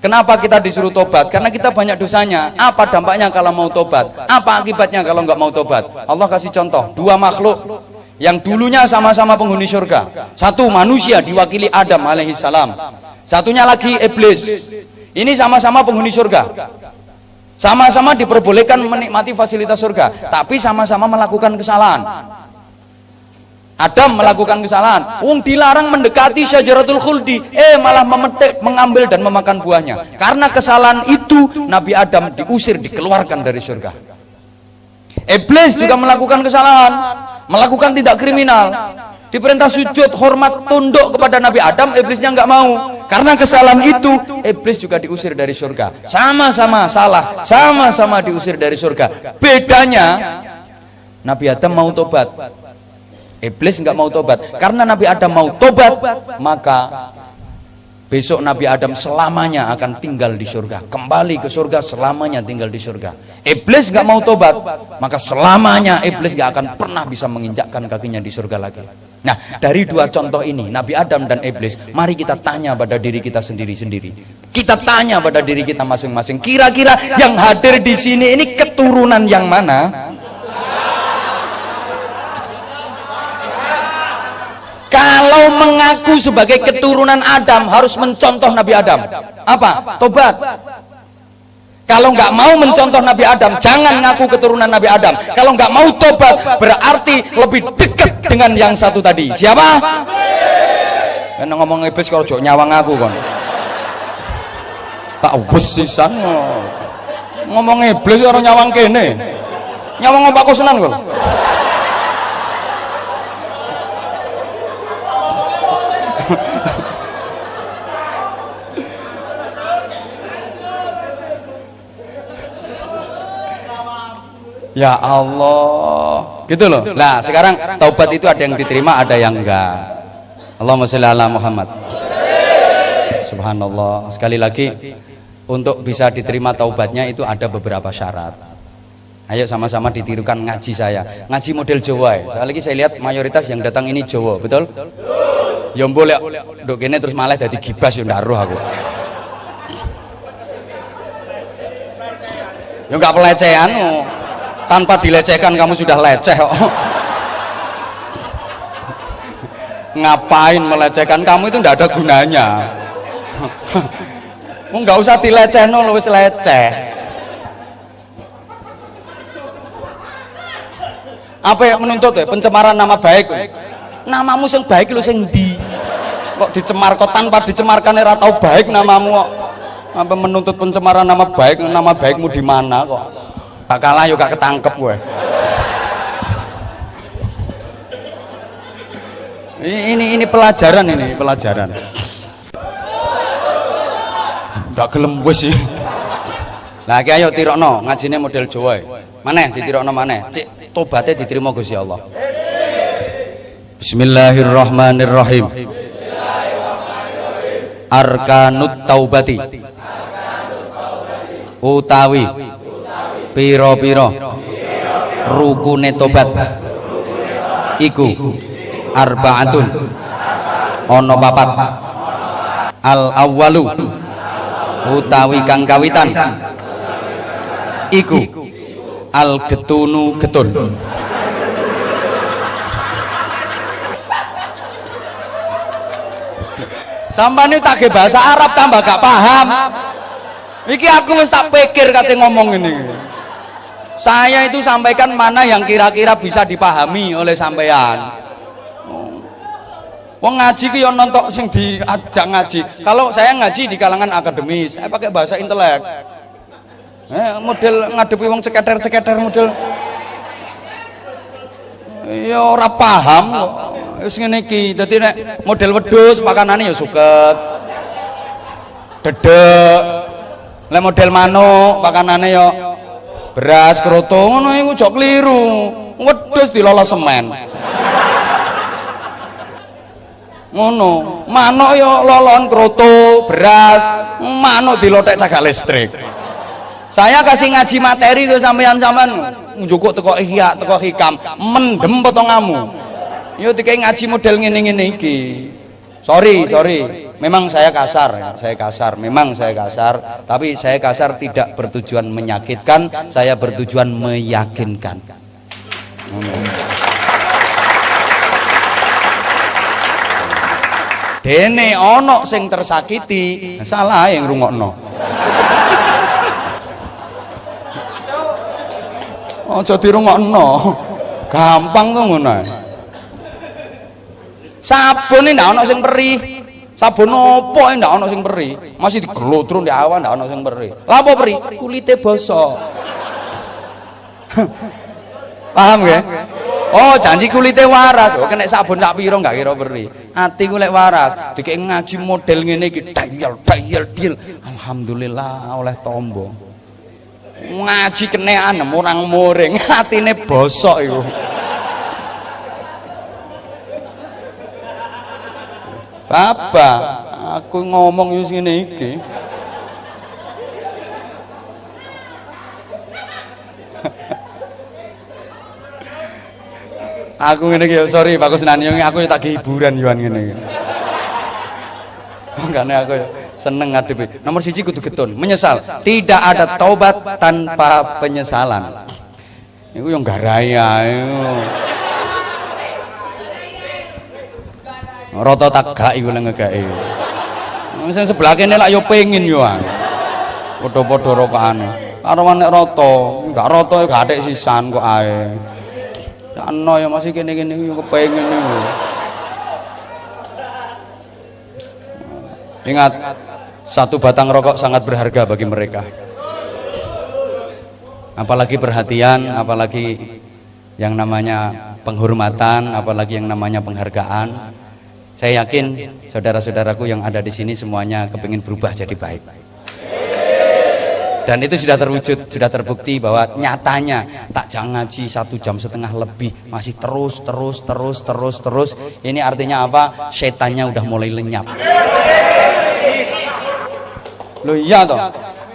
Kenapa kita disuruh tobat? Karena kita banyak dosanya. Apa dampaknya kalau mau tobat? Apa akibatnya kalau nggak mau tobat? Allah kasih contoh. Dua makhluk yang dulunya sama-sama penghuni surga. Satu manusia diwakili Adam alaihissalam. Satunya lagi iblis. Ini sama-sama penghuni surga. Sama-sama diperbolehkan menikmati fasilitas surga. Tapi sama-sama melakukan kesalahan. Adam melakukan kesalahan, dilarang mendekati syajaratul khuldi, malah memetik, mengambil dan memakan buahnya. Karena kesalahan itu Nabi Adam diusir, dikeluarkan dari surga. Iblis juga melakukan kesalahan, melakukan tidak kriminal, diperintah sujud, hormat, tunduk kepada Nabi Adam, iblisnya nggak mau. Karena kesalahan itu iblis juga diusir dari surga. Sama-sama salah, sama-sama diusir dari surga. Bedanya Nabi Adam mau tobat, iblis nggak mau tobat. Karena Nabi Adam mau tobat, maka besok Nabi Adam selamanya akan tinggal di surga, kembali ke surga, selamanya tinggal di surga. Iblis nggak mau tobat, maka selamanya iblis nggak akan pernah bisa menginjakkan kakinya di surga lagi. Nah, dari dua contoh ini, Nabi Adam dan iblis, mari kita tanya pada diri kita sendiri-sendiri. Kita tanya pada diri kita masing-masing, kira-kira yang hadir di sini ini keturunan yang mana? Kalau mengaku sebagai keturunan Adam harus mencontoh Nabi Adam. Apa? Tobat. Kalau nggak mau mencontoh Nabi Adam, jangan ngaku keturunan Nabi Adam. Kalau nggak mau tobat, berarti lebih dekat dengan yang satu tadi. Siapa? Kan ngomong iblis kalau jok nyawang aku kon. Tak wesisan ngomong iblis orang nyawang kene. Nyawang Pak Kusnan kon. Ya Allah, gitu loh. Nah, sekarang taubat itu ada yang diterima, ada yang enggak. Allahumma sholli ala Muhammad. Subhanallah. Sekali lagi, untuk bisa diterima taubatnya itu ada beberapa syarat. Ayo sama-sama ditirukan ngaji saya. Ngaji model Jawa. Sekali lagi saya lihat mayoritas yang datang ini Jawa, betul? Ya boleh, dok kene terus malah dadi gibas yo ndak roh aku. Ya enggak pelecehan. Tanpa dilecehkan kamu sudah leceh kok. Ngapain melecehkan, kamu itu tidak ada gunanya. Nggak usah dilecehno lu wis leceh. Apa yang menuntut ya? Pencemaran nama baik. Namamu sing baik lu sing ndi? Kok dicemar, kok tanpa dicemarkan ora tau baik namamu kok. Apa menuntut pencemaran nama baik? Nama baikmu di mana kok? Kalah yuk gak ketangkep gue. Ini pelajaran, ini pelajaran. Udah gelem gue sih. Nah, ayo tirokno ngajine model Jawa. Maneh ditirokno maneh. Cik tobatnya diterima Gusti Allah. Bismillahirrahmanirrahim. Arkanut taubati. Utawi piro-piro rukune tobat iku arbaatun ono papat. Al awwalu utawi kang kawitan iku al getunu getun. Sampane tak ge bahasa Arab tambah gak paham. Iki aku wis tak pikir kate ngomong ini. Saya itu sampaikan mana yang kira-kira bisa dipahami oleh sampean. Wong ngaji ki yo nonton sing diajak ngaji. Kalau saya ngaji di kalangan akademis, saya pakai bahasa intelek. Model ngadepi wong ceketer-ceketer model. Ya ora paham kok. Wis ngene iki. Dadi nek model wedhus pakanane ya suket. Dedek. Lek model manuk pakanane ya beras kroto ngono iku jok kliru. Wedhus dilolo semen. Ngono. Manuk yo lolon kroto, beras, manuk dilotek cagak listrik. Saya kasih ngaji materi ke sampean-sampean njukuk teko ihya, teko hikam, mendem potonganmu. Yo dikai ngaji model ngene-ngene iki. Sorry. Memang saya kasar, memang saya kasar, tapi saya kasar tidak bertujuan menyakitkan, saya bertujuan meyakinkan. Dene ono sing tersakiti, salah yang ngrungokno. Aja dirungokno. Gampang kok ngono. Sabun ndak ono sing perih. Sabun opo ndak ono sing perih. Masih digelutru ndek awan ndak ono sing perih. Lha apa perih? Kulite bosok. Paham ya? Oh, janji kulite waras. Oh, kena sabun sak pira enggak kira perih. Ati ku lek waras, dikek ngaji model ngene iki dayal dil. Alhamdulillah oleh tombo. Ngaji kenean orang muring, atine bosok iku. Bapak, aku ngomong yo ngene iki. Aku ngene iki, sorry Pak Kusnan, aku tak hiburan yoan ngene iki. Makane aku seneng ngadepi. Nomor 1 kudu getun, menyesal. Tidak ada taubat tanpa penyesalan. Iku yang garai ae. Rata tak gak iku lek ngegake. Sing sebelah kene lak yo pengin yo. Padha-padha rokokane. Karo nek rata, enggak rata gak atik sisan kok ae. Ano ya masih kene-kene yo kepengin niku. Ingat, satu batang rokok sangat berharga bagi mereka. Apalagi perhatian, apalagi yang namanya penghormatan, apalagi yang namanya penghargaan. Saya yakin saudara-saudaraku yang ada di sini semuanya kepingin berubah jadi baik. Dan itu sudah terwujud, sudah terbukti bahwa nyatanya tak jangan ngaji 1,5 jam lebih masih terus. Ini artinya apa? Setannya udah mulai lenyap. Loh iya toh.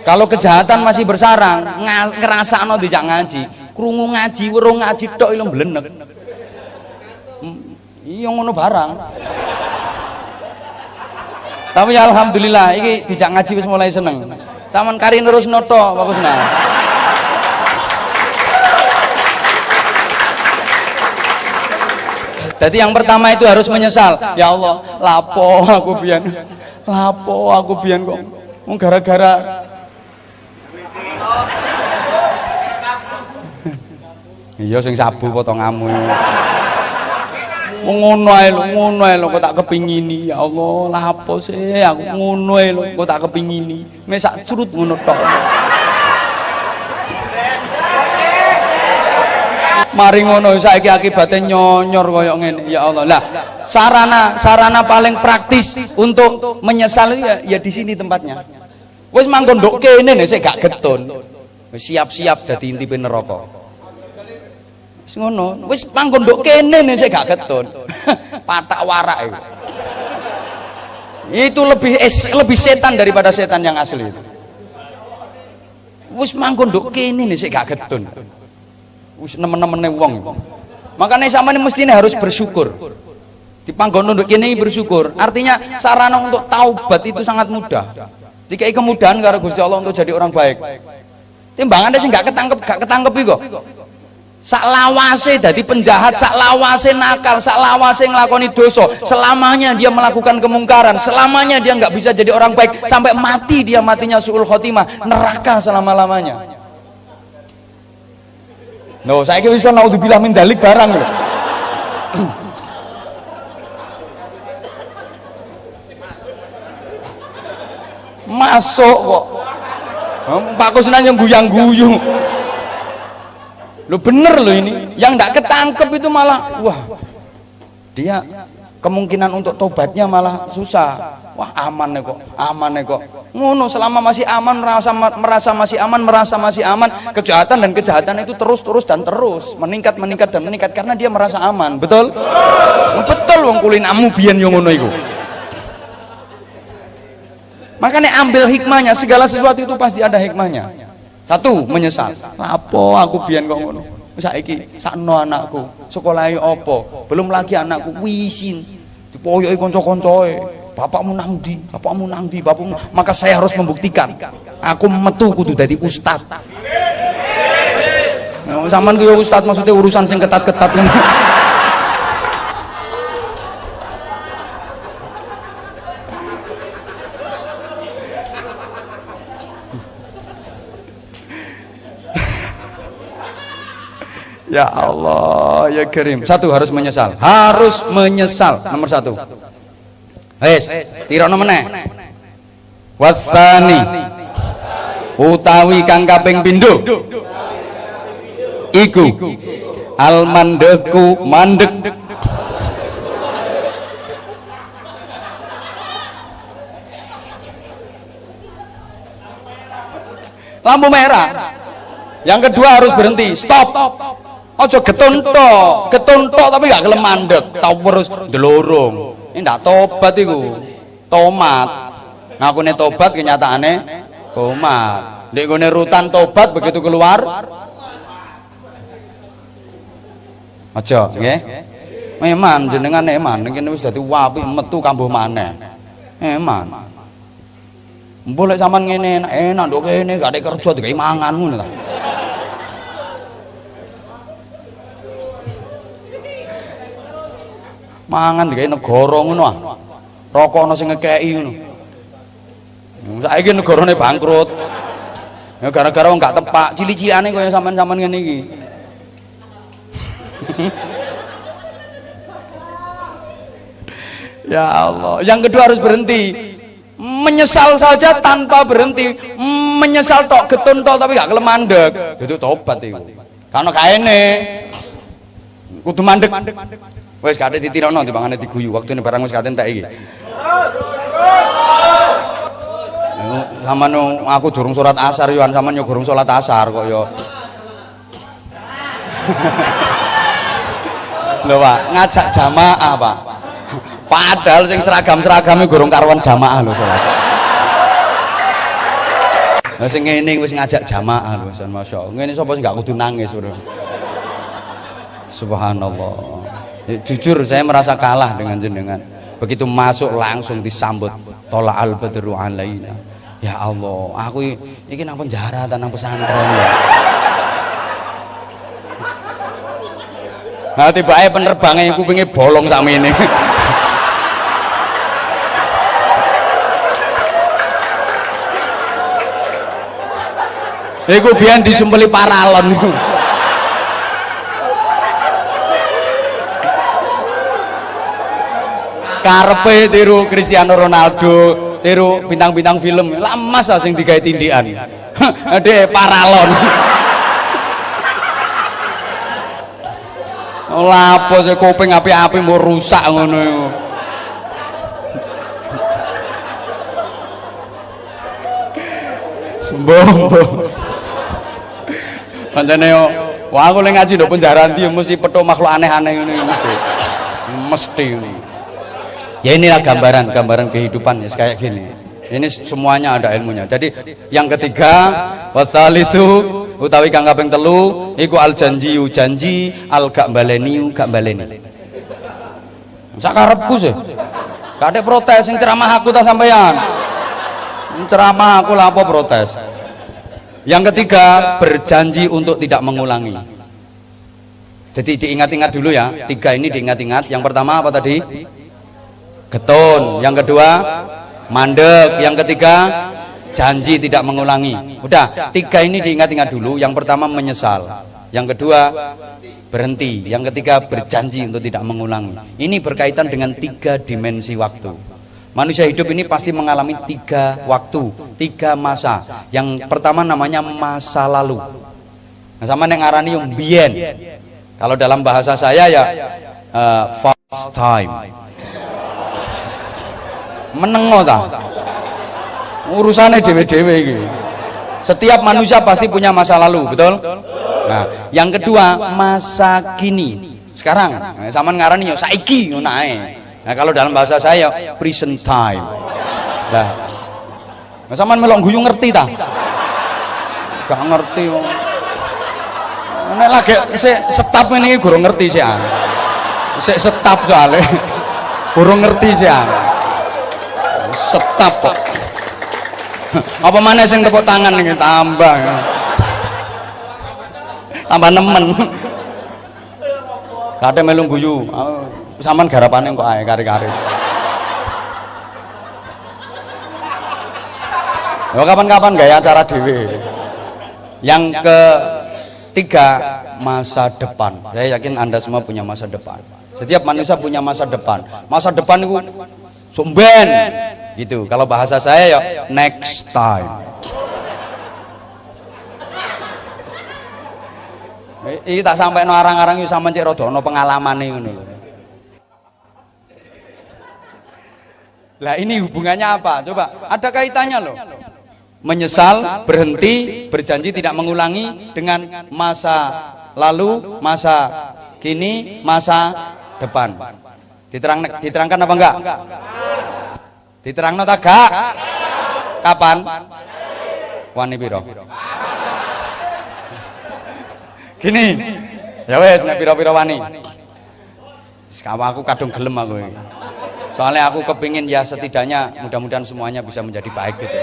Kalau kejahatan masih bersarang, ngerasakno dijak ngaji, krungu ngaji, weruh ngaji tok ilmu blenek. Iya ngono barang. Tapi ya alhamdulillah iki dijak ngaji wis mulai seneng. Taman kari nerus noto bagusna. Jadi yang pertama itu harus menyesal. Ya Allah, lapo aku biyen kok gara-gara iya sing sabu potonganmu. Ngono ae lho kok tak kepingini. Ya Allah, lapo sih aku ngono ae lho kok tak kepingini. Mesak curut ngono tok. Mari ngono saiki akibate nyonyor koyo ngene. Ya Allah. Lah, sarana paling praktis untuk menyesal ya di sini tempatnya. Wis manggon nduk kene nek sik gak getun. Wis siap-siap dadi intipe neraka. Wis ngono, wis manggon nduk kene nek sik gak getun. Patak warak itu. Itu lebih setan daripada setan yang asli itu. Wis manggon nduk kene nek sik gak getun. Wis nemen-nemene wong. Makanya sampeyan mestine harus bersyukur. Dipanggon nduk kene bersyukur. Artinya sarana untuk taubat itu sangat mudah. Dikai kemudahan karo Gusti Allah untuk jadi orang baik. Timbangane sing gak ketangkep iku. Sak lawase dadi penjahat, sak lawase nakal, sak lawase nglakoni dosa, selamanya dia melakukan kemungkaran, selamanya dia nggak bisa jadi orang baik sampai mati, dia matinya suul khotimah, neraka selama-lamanya. No, saya bisa naudzubillah min dalik barang lho. Masuk kok. Pak Kusnan yang guyang-guyu. Lo bener lo ini. Yang nggak ketangkep itu malah wah. Dia kemungkinan untuk tobatnya malah susah. Wah aman nih kok. Ngono, selama masih aman, merasa masih aman, kejahatan dan kejahatan itu terus dan terus meningkat karena dia merasa aman. Betul? Betul wong kulinamu biyen yo ngono iku. Makanya ambil hikmahnya, segala sesuatu itu pasti ada hikmahnya. Satu, menyesal. Lapo aku biyen kok ngono. Saiki sakno anakku, sekolahe opo? Belum lagi anakku wisin. Dipoyoki kanca-kancoe. Bapakmu nang ndi? Bapakmu. Maka saya harus membuktikan. Aku metu kudu dadi ustad. Sampean ku ya ustad maksudnya urusan sing ketat-ketat ngono. Ya Allah, ya Karim. Satu, harus menyesal. Nomor satu. Wes, tirono meneh. Wasani utawi kang kaping pindho iku almandeku mandek lampu merah. Yang kedua harus berhenti, stop. Ojo getun tok tapi gak gelem mandek, tau terus ndelorong. Ini ndak tobat iku. Tomat. Ngakune tobat kenyataane tomat. Ndek gone rutan tobat begitu keluar. Aja, nggih. Meman jenengan eman kene wis dadi wapi metu kambuh maneh. Eman. Mbok lek sampean ngene enak nduk kene gak ada kerja digawe mangan ngono ta. Mangan digawe negara ngono ah. Rokok ana sing ngekeki ngono. Saiki negarane bangkrut. Ya gara-gara wong gak tepak, cili-cilikane kaya sampean-sampean ngene iki. Ya Allah. Yang kedua harus berhenti. Menyesal saja tanpa berhenti. Menyesal tok getun tok tapi gak gelem mandek. Dudu tobat iku. Karena kaene kudu mandek. Wes kate ditirono timbangane diguyu, waktune barang wis kate entek iki. Sampeyan aku durung salat asar yo, sampeyan yo durung salat asar kok yo. Lho Pak, ngajak jamaah Pak. Padahal sing seragam-seragame durung karuan jamaah lho salat. Lah sing ngene wis ngajak jamaah lho, masyaallah. Ngene sapa sing gak kudu nangis, Bro. Subhanallah. Jujur saya merasa kalah dengan jenengan. Begitu masuk langsung disambut tola al badru alaina. Ya Allah, aku iki nang penjara nang pesantren ya. Nah tibake penerbangnya kupinge bolong sakmene. Iku biyen disumpeli paralon iku. Karepe tiru Cristiano Ronaldo, tiru bintang-bintang film. Lah emas sing digawe tindikan. Dek paralon. Lapo sing kuping api-api mbok rusak ngono iku. Sembong. Pancene yo, wah aku lek ngaji ndok penjara ndi mesti petuk makhluk aneh-aneh ngene mesti. Mesti ini. Ya inilah gambaran kehidupan ya kayak gini. Ini semuanya ada ilmunya. Jadi yang ketiga, wasalisu utawi kang kaping telu iku al janji al gak baleni. Sak karepku sih. Gak ada protes sing ceramah aku ta sampean. Ceramah aku lah apa protes. Yang ketiga, berjanji untuk tidak mengulangi. Jadi diingat-ingat dulu ya. Tiga ini diingat-ingat. Yang pertama apa tadi? Getun. Yang kedua mandek. Yang ketiga janji tidak mengulangi. Udah, tiga ini diingat-ingat dulu. Yang pertama menyesal. Yang kedua berhenti. Yang ketiga berjanji untuk tidak mengulangi. Ini berkaitan dengan tiga dimensi waktu. Manusia hidup ini pasti mengalami tiga waktu, tiga masa. Yang pertama namanya masa lalu. Nah, sama yang ngarani yang bien. Kalau dalam bahasa saya ya first time. Menengo ta? Urusannya dewe-dewe iki. Setiap manusia pasti punya masa lalu, betul? Nah, yang kedua masa kini. Sekarang, sampean ngarani yo saiki ngono ae. Nah, kalau dalam bahasa saya present time. Nah, sampean melok guyu ngerti ta? Gak ngerti wong. Nek lagi setap ini gurung ngerti sih ah. Setap soalnya gurung ngerti sih ah. Setap kok. Apa mana sing tepuk tangan ini tambah nemen. Kate melu guyu. Sampean garapane kok ae kari-kari. Ya kapan-kapan gaya acara dhewe. Yang ketiga, masa depan. Saya yakin Anda semua punya masa depan. Setiap manusia punya masa depan. Masa depan itu sumben gitu. Kalau bahasa saya ya next time. Iki tak sampai no arang-arang iki sampean cek rada ana pengalamane ngono lho. Lah ini hubungannya apa? Coba, ada kaitannya loh. Menyesal, berhenti, berjanji tidak mengulangi dengan masa lalu, masa kini, masa depan. Diterangkan apa enggak? Diterangno ta gak? Kapan? Wani piro? Gini. Ya wes nek piro-piro wani. Sekawa aku kadung gelem aku iki. Soalnya aku kepingin ya setidaknya mudah-mudahan semuanya bisa menjadi baik gitu.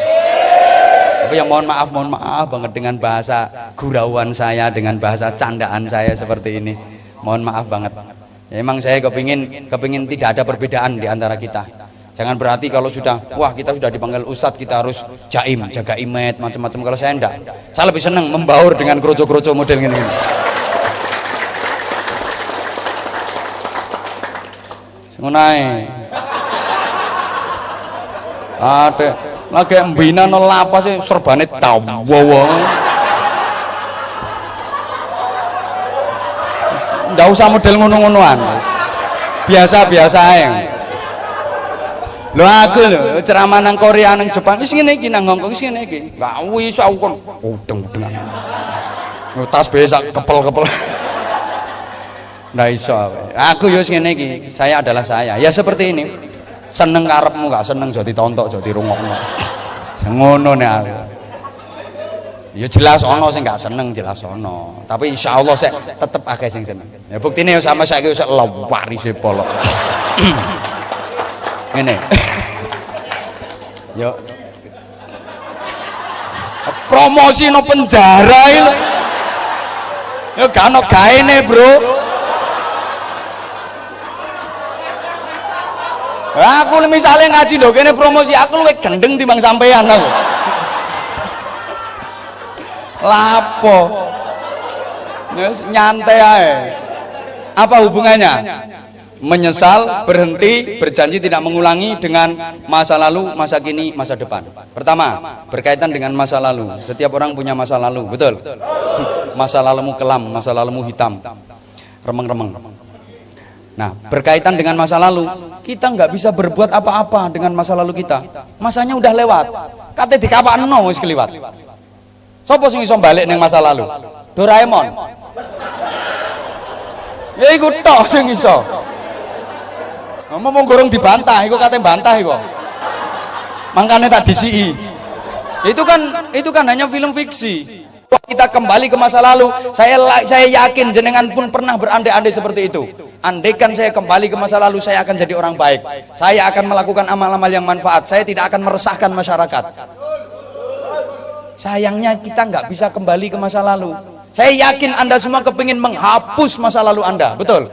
Tapi ya mohon maaf banget dengan bahasa gurauan saya, dengan bahasa candaan saya seperti ini. Mohon maaf banget. Ya, emang saya kepingin tidak ada perbedaan di antara kita. Jangan berarti kalau sudah, wah kita sudah dipanggil ustadz kita harus jaim, jaga imet, macam-macam. Kalau saya enggak. Saya lebih senang membaur dengan kroco-kroco model gini. Ngunai. Ada lagi mbina no lapas sih serbane tawawa. Nggak usah model ngono-ngonoan. Biasa-biasa ae. Lho aku lho ceramah nang Korea nang Jepang wis ngene iki nang Hongkong wis ngene iki. Lah wis aku kon udeng-udengan. Tas besak kepel-kepel. Ndak iso. Aku yo wis ngene iki. Saya adalah saya. Ya seperti ini. Seneng karepmu gak seneng jadi ditontok jadi dirungokno. Ngono nek aku. Ya jelas ono sing gak seneng jelas ono. Tapi insyaallah sik tetep akeh sing seneng. Ya buktine sampe saiki wis lewarise polok. Ngene. Yo. Promosi no penjara iki. Ya gak ono gaene, Bro. Aku misalnya ngaji lho kene promosi aku luwih gendeng timbang sampean aku. Lapo. Nyantai ae. Apa hubungannya? Menyesal, berhenti, berjanji tidak mengulangi dengan masa lalu, masa kini, masa depan. Pertama, berkaitan dengan masa lalu. Setiap orang punya masa lalu, betul? Masa lalumu kelam, masa lalumu hitam. Remeng-remeng. Nah, berkaitan dengan masa lalu, kita nggak bisa berbuat apa-apa dengan masa lalu kita. Masanya udah lewat. Kate dikapakno wis keliwat. Sopo sing iso balik ning masa lalu? Doraemon. Ya iku tok sing iso. Ngomong gorong dibantah, iku kate bantah iku. Mangkane tak disiki. Itu kan hanya film fiksi. Kita kembali ke masa lalu, saya yakin jenengan pun pernah berandai-andai seperti itu. Andaikan saya kembali ke masa lalu, saya akan jadi orang baik. Saya akan melakukan amal-amal yang manfaat. Saya tidak akan meresahkan masyarakat. Sayangnya kita nggak bisa kembali ke masa lalu. Saya yakin Anda semua kepingin menghapus masa lalu Anda, betul?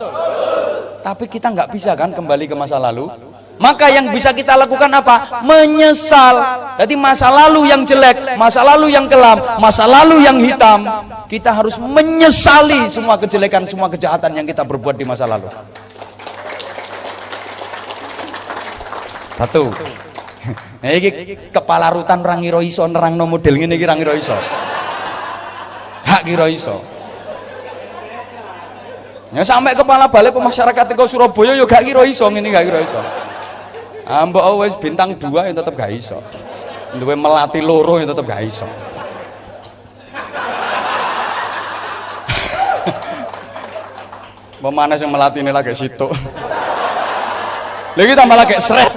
Tapi kita nggak bisa kan kembali ke masa lalu. Maka yang bisa kita lakukan apa? Menyesal. Jadi masa lalu yang jelek, masa lalu yang kelam, masa lalu yang hitam, kita harus menyesali semua kejelekan, semua kejahatan yang kita berbuat di masa lalu. Satu. Nah, ini kepala rutan orang ngira iso nerangno model ngene iki ra ngira iso. Hak kira iso. Ya sampai kepala balai pemasyarakatan kau Surabaya yo gak kira iso ngene gak kira iso. Mbok wis bintang 2 yang tetep gak iso. duwe melati loro ya tetep gak iso. Pemana sing melatine lagi situ. Lagi tambah lagi seret.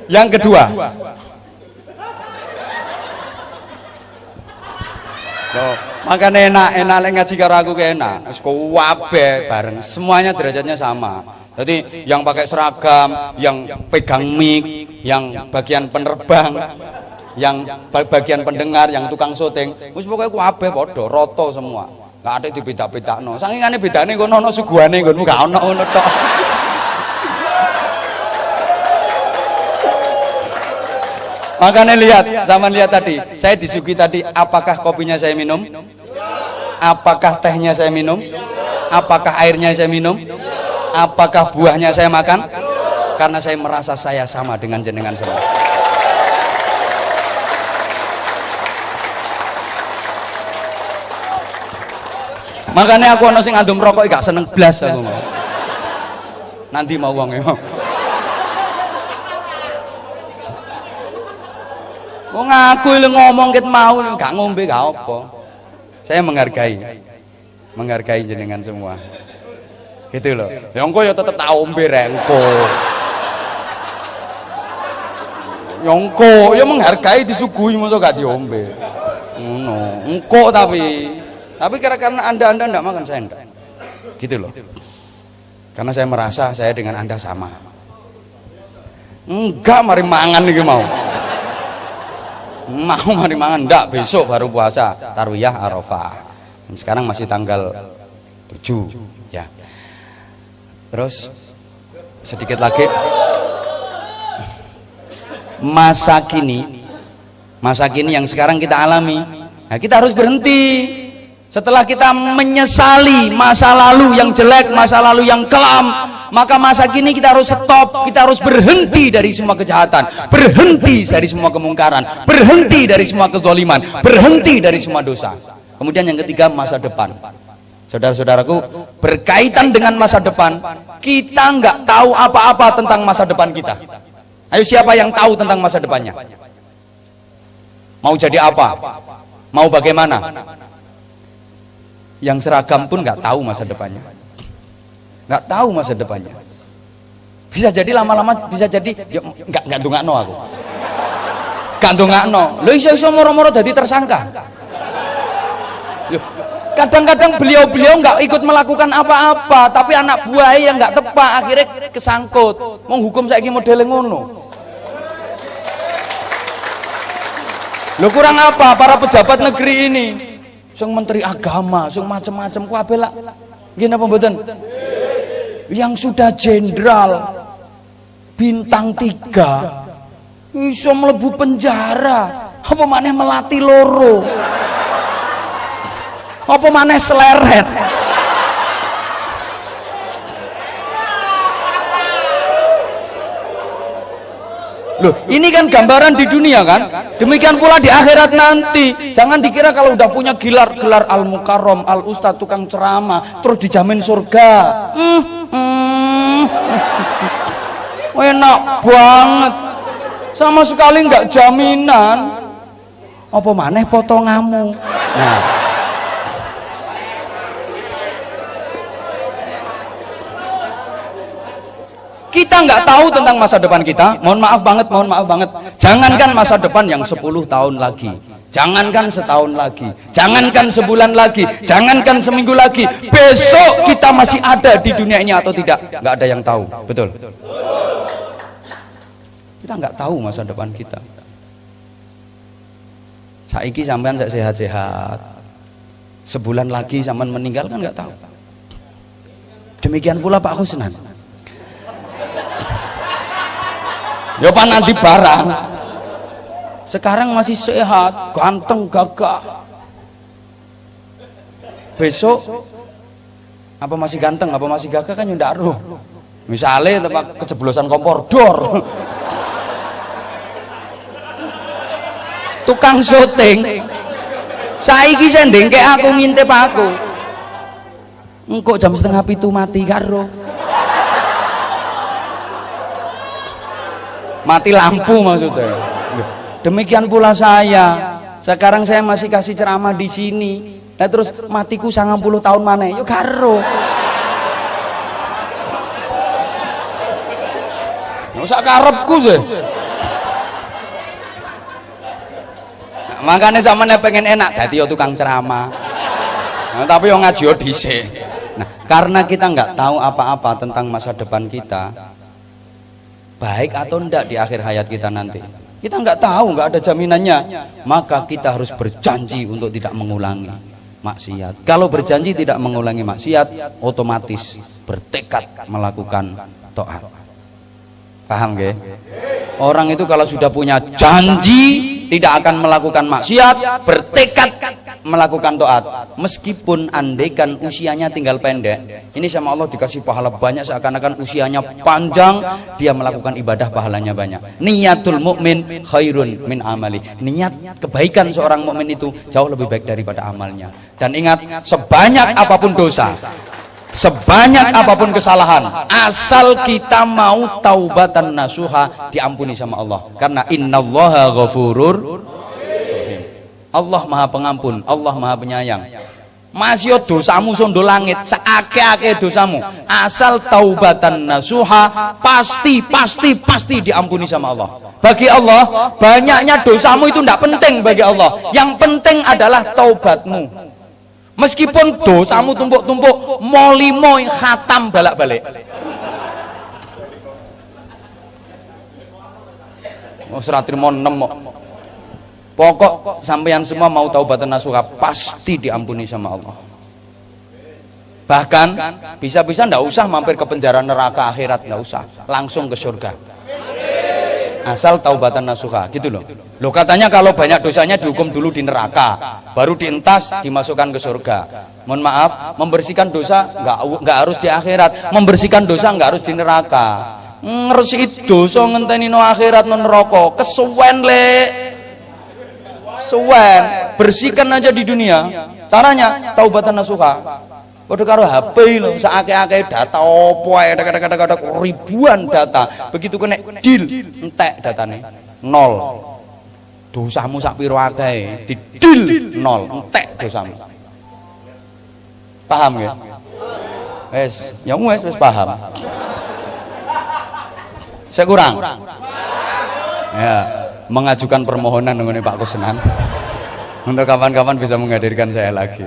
Yang kedua, makanya enak lek ngaji karo aku ke enak. Wis kabeh bareng, semuanya derajatnya sama. Jadi yang pakai seragam, yang pegang mic, yang bagian penerbang, yang bagian pendengar, yang tukang syuting, wis pokoke kabeh padha rata semua. Enggak ada dibeda-bedakno. Sangingane bedane kono ana suguhane nggonmu gak ono ngono tok. Makanya lihat, zaman lihat tadi, saya disuguhi tadi, apakah kopinya saya minum? Apakah tehnya saya minum? Apakah airnya saya minum? Apakah buahnya saya makan? Karena saya merasa saya sama dengan jenengan semua. Makanya aku ana sing ngandum rokok gak seneng blas aku mau. Nanti mau wong ya. Wong aku lho ngomong ket mau gak ngombe gak apa. Saya menghargai jenengan semua. Gitu loh. Ya engko ya tetep tak ombe rek engko. Ya engko ya menghargai disuguhi mosok gak diombe. Ngono. Engko tapi karena Anda enggak makan saya enggak. Gitu loh. Karena saya merasa saya dengan Anda sama. Enggak mari mangan iki mau. Mau mari mangan enggak, besok baru puasa Tarwiyah Arafah. Sekarang masih tanggal 7 ya. Terus sedikit lagi masa kini yang sekarang kita alami. Nah, kita harus berhenti. Setelah kita menyesali masa lalu yang jelek, masa lalu yang kelam, maka masa kini kita harus stop, kita harus berhenti dari semua kejahatan, berhenti dari semua kemungkaran, berhenti dari semua kezaliman, berhenti dari semua dosa. Kemudian yang ketiga, masa depan. Saudara-saudaraku, berkaitan dengan masa depan, kita nggak tahu apa-apa tentang masa depan kita. Ayo, siapa yang tahu tentang masa depannya? Mau jadi apa? Mau bagaimana? Yang seragam pun nggak tahu masa depannya. Nggak tahu masa depannya. Bisa jadi lama-lama, bisa jadi ya, nggak ndongakno aku. Nggak ndongakno. Lho iso-iso moro-moro dadi tersangka. Kadang-kadang beliau nggak ikut melakukan apa-apa, tapi anak buah yang nggak tepat akhirnya kesangkut. Menghukum saiki model ngono. Lho kurang apa para pejabat negeri ini? Sing menteri agama, sing macam-macam kabeh lak. Nggih napa mboten? Yang sudah jenderal bintang 3 iso mlebu penjara, apa maneh melati loro, apa maneh seleret. Loh, ini kan gambaran di dunia kan? Demikian pula di akhirat nanti. Jangan dikira kalau udah punya gelar al-mukarram, al-ustadz, tukang ceramah, terus dijamin surga. Enak banget. Sama sekali nggak jaminan. Apa maneh potonganmu. Nah, kita nggak tahu tentang masa depan kita. Mohon maaf banget. Jangankan masa depan yang 10 tahun lagi, jangankan setahun lagi, jangankan sebulan lagi, jangankan seminggu lagi, besok kita masih ada di dunia ini atau tidak, nggak ada yang tahu. Betul? Kita nggak tahu masa depan kita. Saiki sampean sehat-sehat, sebulan lagi sampean meninggal kan nggak tahu. Demikian pula Pak Husnan. Ya Pak nanti barang. Sekarang masih sehat, ganteng, gagah. Besok apa masih ganteng, apa masih gagah kan ya ndak roh. Misalnya tempat kejeblosan kompor dor. Tukang syuting Saiki saya ndengke aku ngintip aku. Engko jam 6:30 mati karo. Mati lampu maksudnya. Demikian pula saya. Sekarang saya masih kasih ceramah di sini. Nah terus matiku 90 tahun mana? Yo karo. Sak karepku sih. Makanya sampeyan pengen enak dadi yo tukang ceramah. Nah, tapi yo ngaji yo dhisik. Nah, karena kita nggak tahu apa-apa tentang masa depan kita, baik atau enggak di akhir hayat kita nanti. Kita nggak tahu, nggak ada jaminannya. Maka kita harus berjanji untuk tidak mengulangi maksiat. Kalau berjanji tidak mengulangi maksiat, otomatis bertekad melakukan taat. Paham nggih? Orang itu kalau sudah punya janji tidak akan melakukan maksiat, bertekad melakukan taat, meskipun andaikan usianya tinggal pendek, ini sama Allah dikasih pahala banyak, seakan-akan usianya panjang, dia melakukan ibadah pahalanya banyak. Niatul mukmin khairun min amali. Niat kebaikan seorang mukmin itu jauh lebih baik daripada amalnya. Dan ingat, sebanyak apapun dosa, sebanyak apapun kesalahan, asal kita mau taubatan nasuha, diampuni sama Allah. Karena innallaha ghafurur rahim. Allah Maha Pengampun, Allah Maha Penyayang. Masih dosamu sondo langit, seake-ake dosamu, asal taubatan nasuha, pasti diampuni sama Allah. Bagi Allah, banyaknya dosamu itu tidak penting bagi Allah. Yang penting adalah taubatmu. Meskipun dosamu tumpuk-tumpuk, molimoy khatam balak-balik. Oh, seratrimo 6. Pokok sampeyan semua mau taubatan nasuha, pasti diampuni sama Allah. Bahkan bisa-bisa ndak usah mampir ke penjara neraka akhirat, ndak usah, langsung ke surga. Asal taubatan nasuha, gitu loh. Loh katanya kalau banyak dosanya dihukum dulu di neraka, baru dientas dimasukkan ke surga. Mohon maaf, membersihkan dosa nggak harus di akhirat, membersihkan dosa nggak harus di neraka. Ngresiki dosa ngenteni no akhirat no neraka, kesuwen le. Suwen, bersihkan aja di dunia. Caranya taubatan nasuha. Padha karo HP lho, sakake-ake data opo ae kadang-kadang ribuan data. Begitu kena deal, entek datane. 0. Dosamu sak piro akeh, didil 0, entek dosamu. Paham nggih? Wes, ya wes paham. Saya kurang. Ya, mengajukan permohonan dengan Pak Kusnan untuk kapan-kapan bisa menghadirkan saya lagi.